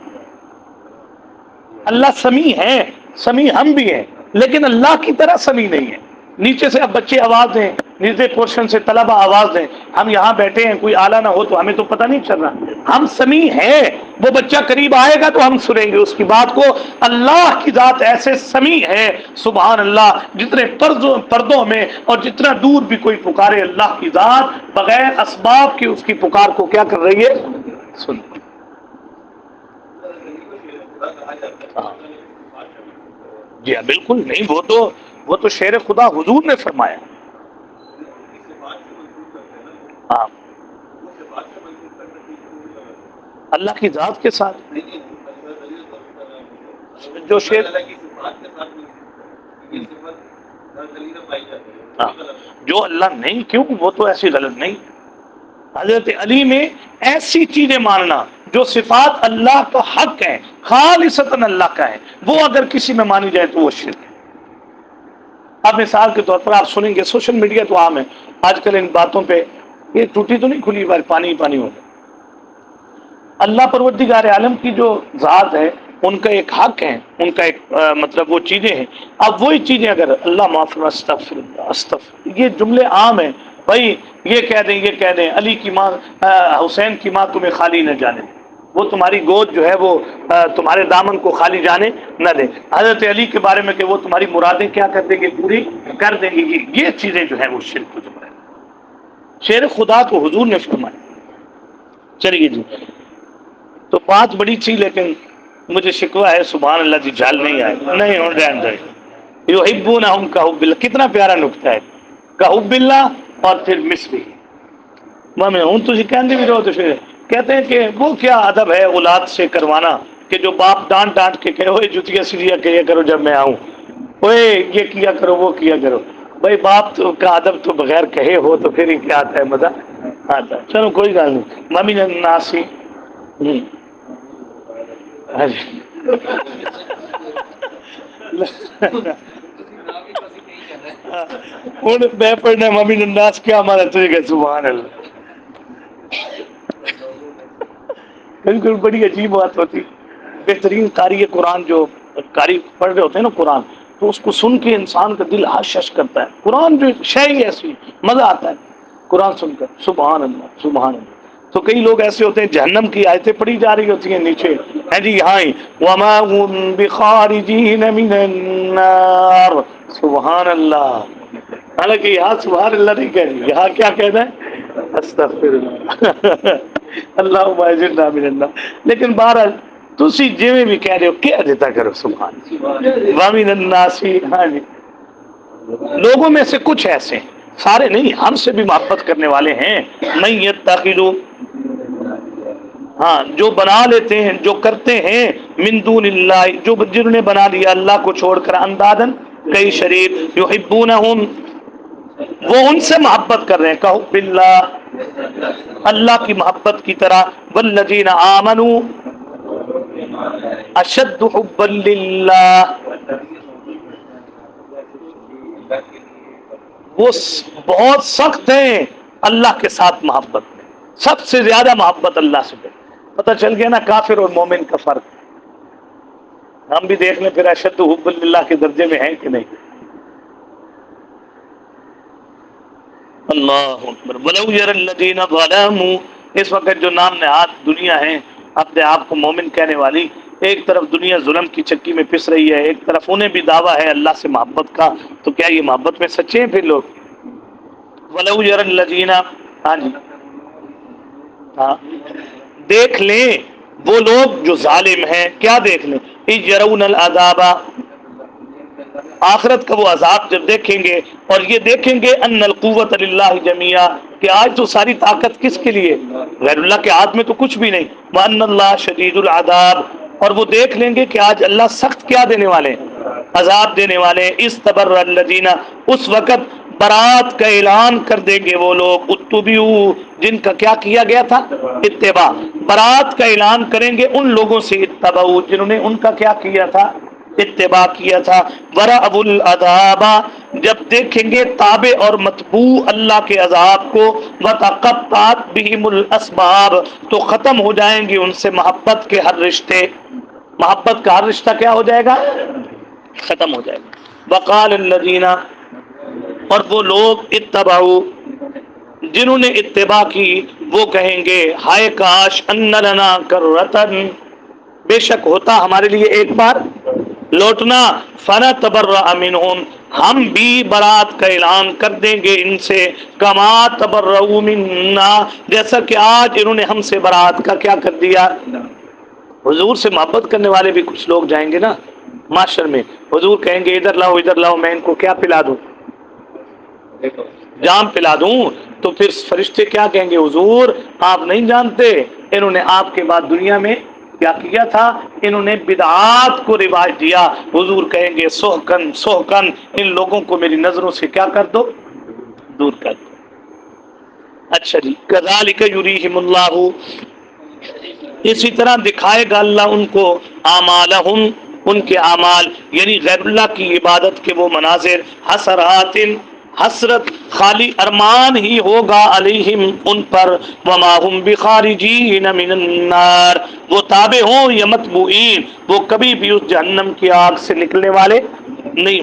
اللہ سمیع ہے، سمیع ہم بھی ہیں لیکن اللہ کی طرح سمیع نہیں ہے. نیچے سے اب بچے آواز دیں، نیچے پورشن سے طلبہ آواز دیں، ہم یہاں بیٹھے ہیں کوئی آلہ نہ ہو تو ہمیں تو پتہ نہیں چل رہا. ہم سمیع ہیں، وہ بچہ قریب آئے گا تو ہم سنیں گے اس کی بات کو. اللہ کی ذات ایسے سمیع ہے سبحان اللہ، جتنے پردوں میں اور جتنا دور بھی کوئی پکارے اللہ کی ذات بغیر اسباب کے اس کی پکار کو کیا کر رہی ہے سن. جی ہاں بالکل نہیں، وہ تو شیر خدا حضور نے فرمایا. ہاں اللہ کی ذات کے ساتھ جو شیر جو اللہ نہیں، کیوں وہ تو ایسی غلط نہیں. حضرت علی میں ایسی چیزیں ماننا جو صفات اللہ کا حق ہے خالصتاً اللہ کا ہے، وہ اگر کسی میں مانی جائے تو وہ شرک ہے. اب مثال کے طور پر آپ سنیں گے سوشل میڈیا تو عام ہے آج کل ان باتوں پہ، یہ ٹوٹی تو نہیں کھلی بار پانی پانی ہو. اللہ پروردگار عالم کی جو ذات ہے ان کا ایک حق ہے، ان کا ایک مطلب وہ چیزیں ہیں. اب وہی چیزیں اگر اللہ معاف استغفر اللہ استغفر، یہ جملے عام ہیں بھائی، یہ کہہ دیں علی کی ماں حسین کی ماں تمہیں خالی نہ جانے، وہ تمہاری گود جو ہے وہ تمہارے دامن کو خالی جانے نہ دے. حضرت علی کے بارے میں کہ وہ تمہاری مرادیں کیا کر دیں گے پوری کر دیں گے. یہ چیزیں جو ہیں وہ شرک ہو جائے. شیر خدا کو حضور نے فرمایا. چلیے جی تو بات بڑی تھی لیکن مجھے شکوہ ہے سبحان اللہ جی جھال نہیں آئے نہیں ہو جائے. یحبونہم کا حب اللہ، کتنا پیارا نکتہ ہے، کا حب اللہ اور پھر مثلی. میں ہوں تجھے کہنے بھی رہو تو پھر کہتے ہیں کہ وہ کیا ادب ہے اولاد سے کروانا کہ جو باپ ڈانٹ ڈانٹ کے کہے اوے جتیاں سیدھیاں کیا کرو جب میں آؤں، اوے یہ کیا کرو وہ کیا کرو. بھائی باپ کا ادب تو بغیر کہے ہو تو پھر ہی کیا آتا ہے مزہ آتا ہے. چلو کوئی گل نہیں. ممی نے ناسی ہوں میں پڑھنا ممی نے ناس کیا ہمارا تجھے کہ سبحان اللہ. کبھی کبھی بڑی عجیب بات ہوتی. بہترین قاری قرآن جو قاری پڑھ رہے ہوتے ہیں نا قرآن، تو اس کو سن کے انسان کا دل حش حش کرتا ہے. قرآن جو شے ہی ایسی مزہ آتا ہے قرآن سن کر. سبحان اللہ سبحان اللہ. تو کئی لوگ ایسے ہوتے ہیں جہنم کی آیتیں پڑھی جا رہی ہوتی ہیں نیچے ہے جی یہاں ہی وما هم بخارجین من النار. سبحان اللہ. حالانکہ یہاں سبحان اللہ نہیں کہہ رہی، یہاں کیا کہنا ہے استغفر اللہ اللہم اجرنا من النار. لیکن بہرحال تسی جویں بھی کہہ رہے ہو کہہ دیتا کرو سبحان ومن الناس. ہاں جی لوگوں میں سے کچھ ایسے ہیں، سارے نہیں، ہم سے بھی محبت کرنے والے ہیں. من یتخذوا، ہاں جو بنا لیتے ہیں جو کرتے ہیں من دون اللہ، جو جنہوں نے بنا لیا اللہ کو چھوڑ کر اندادن کئی شریک، یحبونہم وہ ان سے محبت کر رہے ہیں کہ باللہ اللہ کی محبت کی طرح، والذین آمنوا اشد حبا للہ وہ بہت سخت ہیں اللہ کے ساتھ محبت میں، سب سے زیادہ محبت اللہ سے. پتہ چل گیا نا کافر اور مومن کا فرق. ہم بھی دیکھ لیں پھر اشد حب اللہ کے درجے میں ہیں کہ نہیں. اللہ اکبر. ولو یری الذین ظلموا، اس وقت جو نام نہاد دنیا ہے اپنے آپ کو مومن کہنے والی، ایک طرف دنیا ظلم کی چکی میں پس رہی ہے، ایک طرف انہیں بھی دعویٰ ہے اللہ سے محبت کا. تو کیا یہ محبت میں سچے ہیں پھر لوگ؟ ولو یری الذین، ہاں جی ہاں دیکھ لیں وہ لوگ جو ظالم ہیں، کیا دیکھ لیں؟ اذ یرون العذاب، آخرت کا وہ عذاب جب دیکھیں گے، اور یہ دیکھیں گے ان القوت للہ جمیعا کہ آج تو ساری طاقت کس کے لیے؟ غیر اللہ کے ہاتھ میں تو کچھ بھی نہیں. وان اللہ شدید العذاب، اور وہ دیکھ لیں گے کہ آج اللہ سخت کیا دینے والے ہیں؟ عذاب دینے والے ہیں. استبر الذین، اس وقت برات کا اعلان کر دیں گے وہ لوگ اتبعوا جن کا کیا کیا گیا تھا؟ اتباع. برات کا اعلان کریں گے ان لوگوں سے اتبعوا جنہوں نے ان کا کیا کیا تھا؟ اتباع کیا تھا. ورأوا العذاب، جب دیکھیں گے تابع اور متبوع اللہ کے عذاب کو، وتقطعت بهم الاسباب، تو ختم ہو جائیں گے ان سے محبت کے ہر رشتے. محبت کا ہر رشتہ کیا ہو جائے گا؟ ختم ہو جائے گا. وقال الذین، اور وہ لوگ اتبعوا جنہوں نے اتباع کی وہ کہیں گے ہائے کاش ان لنا کرۃ، بے شک ہوتا ہمارے لیے ایک بار لوٹنا، فنتبرأ منہم، ہم بھی برات کا اعلان کر دیں گے ان سے، کما تبرؤوا منا، جیسا کہ آج انہوں نے ہم سے برات کا کیا کر دیا. حضور سے محبت کرنے والے بھی کچھ لوگ جائیں گے نا معاشر میں، حضور کہیں گے ادھر لاؤ میں ان کو کیا پلا دوں؟ جام پلا دوں. تو پھر فرشتے کیا کہیں گے؟ حضور آپ نہیں جانتے انہوں نے آپ کے بعد دنیا میں کیا کیا تھا؟ انہوں نے بدعات کو رواج دیا. حضور کہیں گے سحقن سحقن، ان لوگوں کو میری نظروں سے کیا کر دو؟ دور کر دو. اچھا جی. کذالک یریہم اللہ، اسی طرح دکھائے گا اللہ ان کو اعمالہم، ان کے اعمال، یعنی غیر اللہ کی عبادت کے وہ مناظر، حسرات، حسرت خالی ارمان ہی ہوگا، علیہم ان پر، وما ہم بخارجین من النار، وہ تابع ہوں یا متبوعین وہ کبھی بھی اس جہنم کی آگ سے نکلنے والے نہیں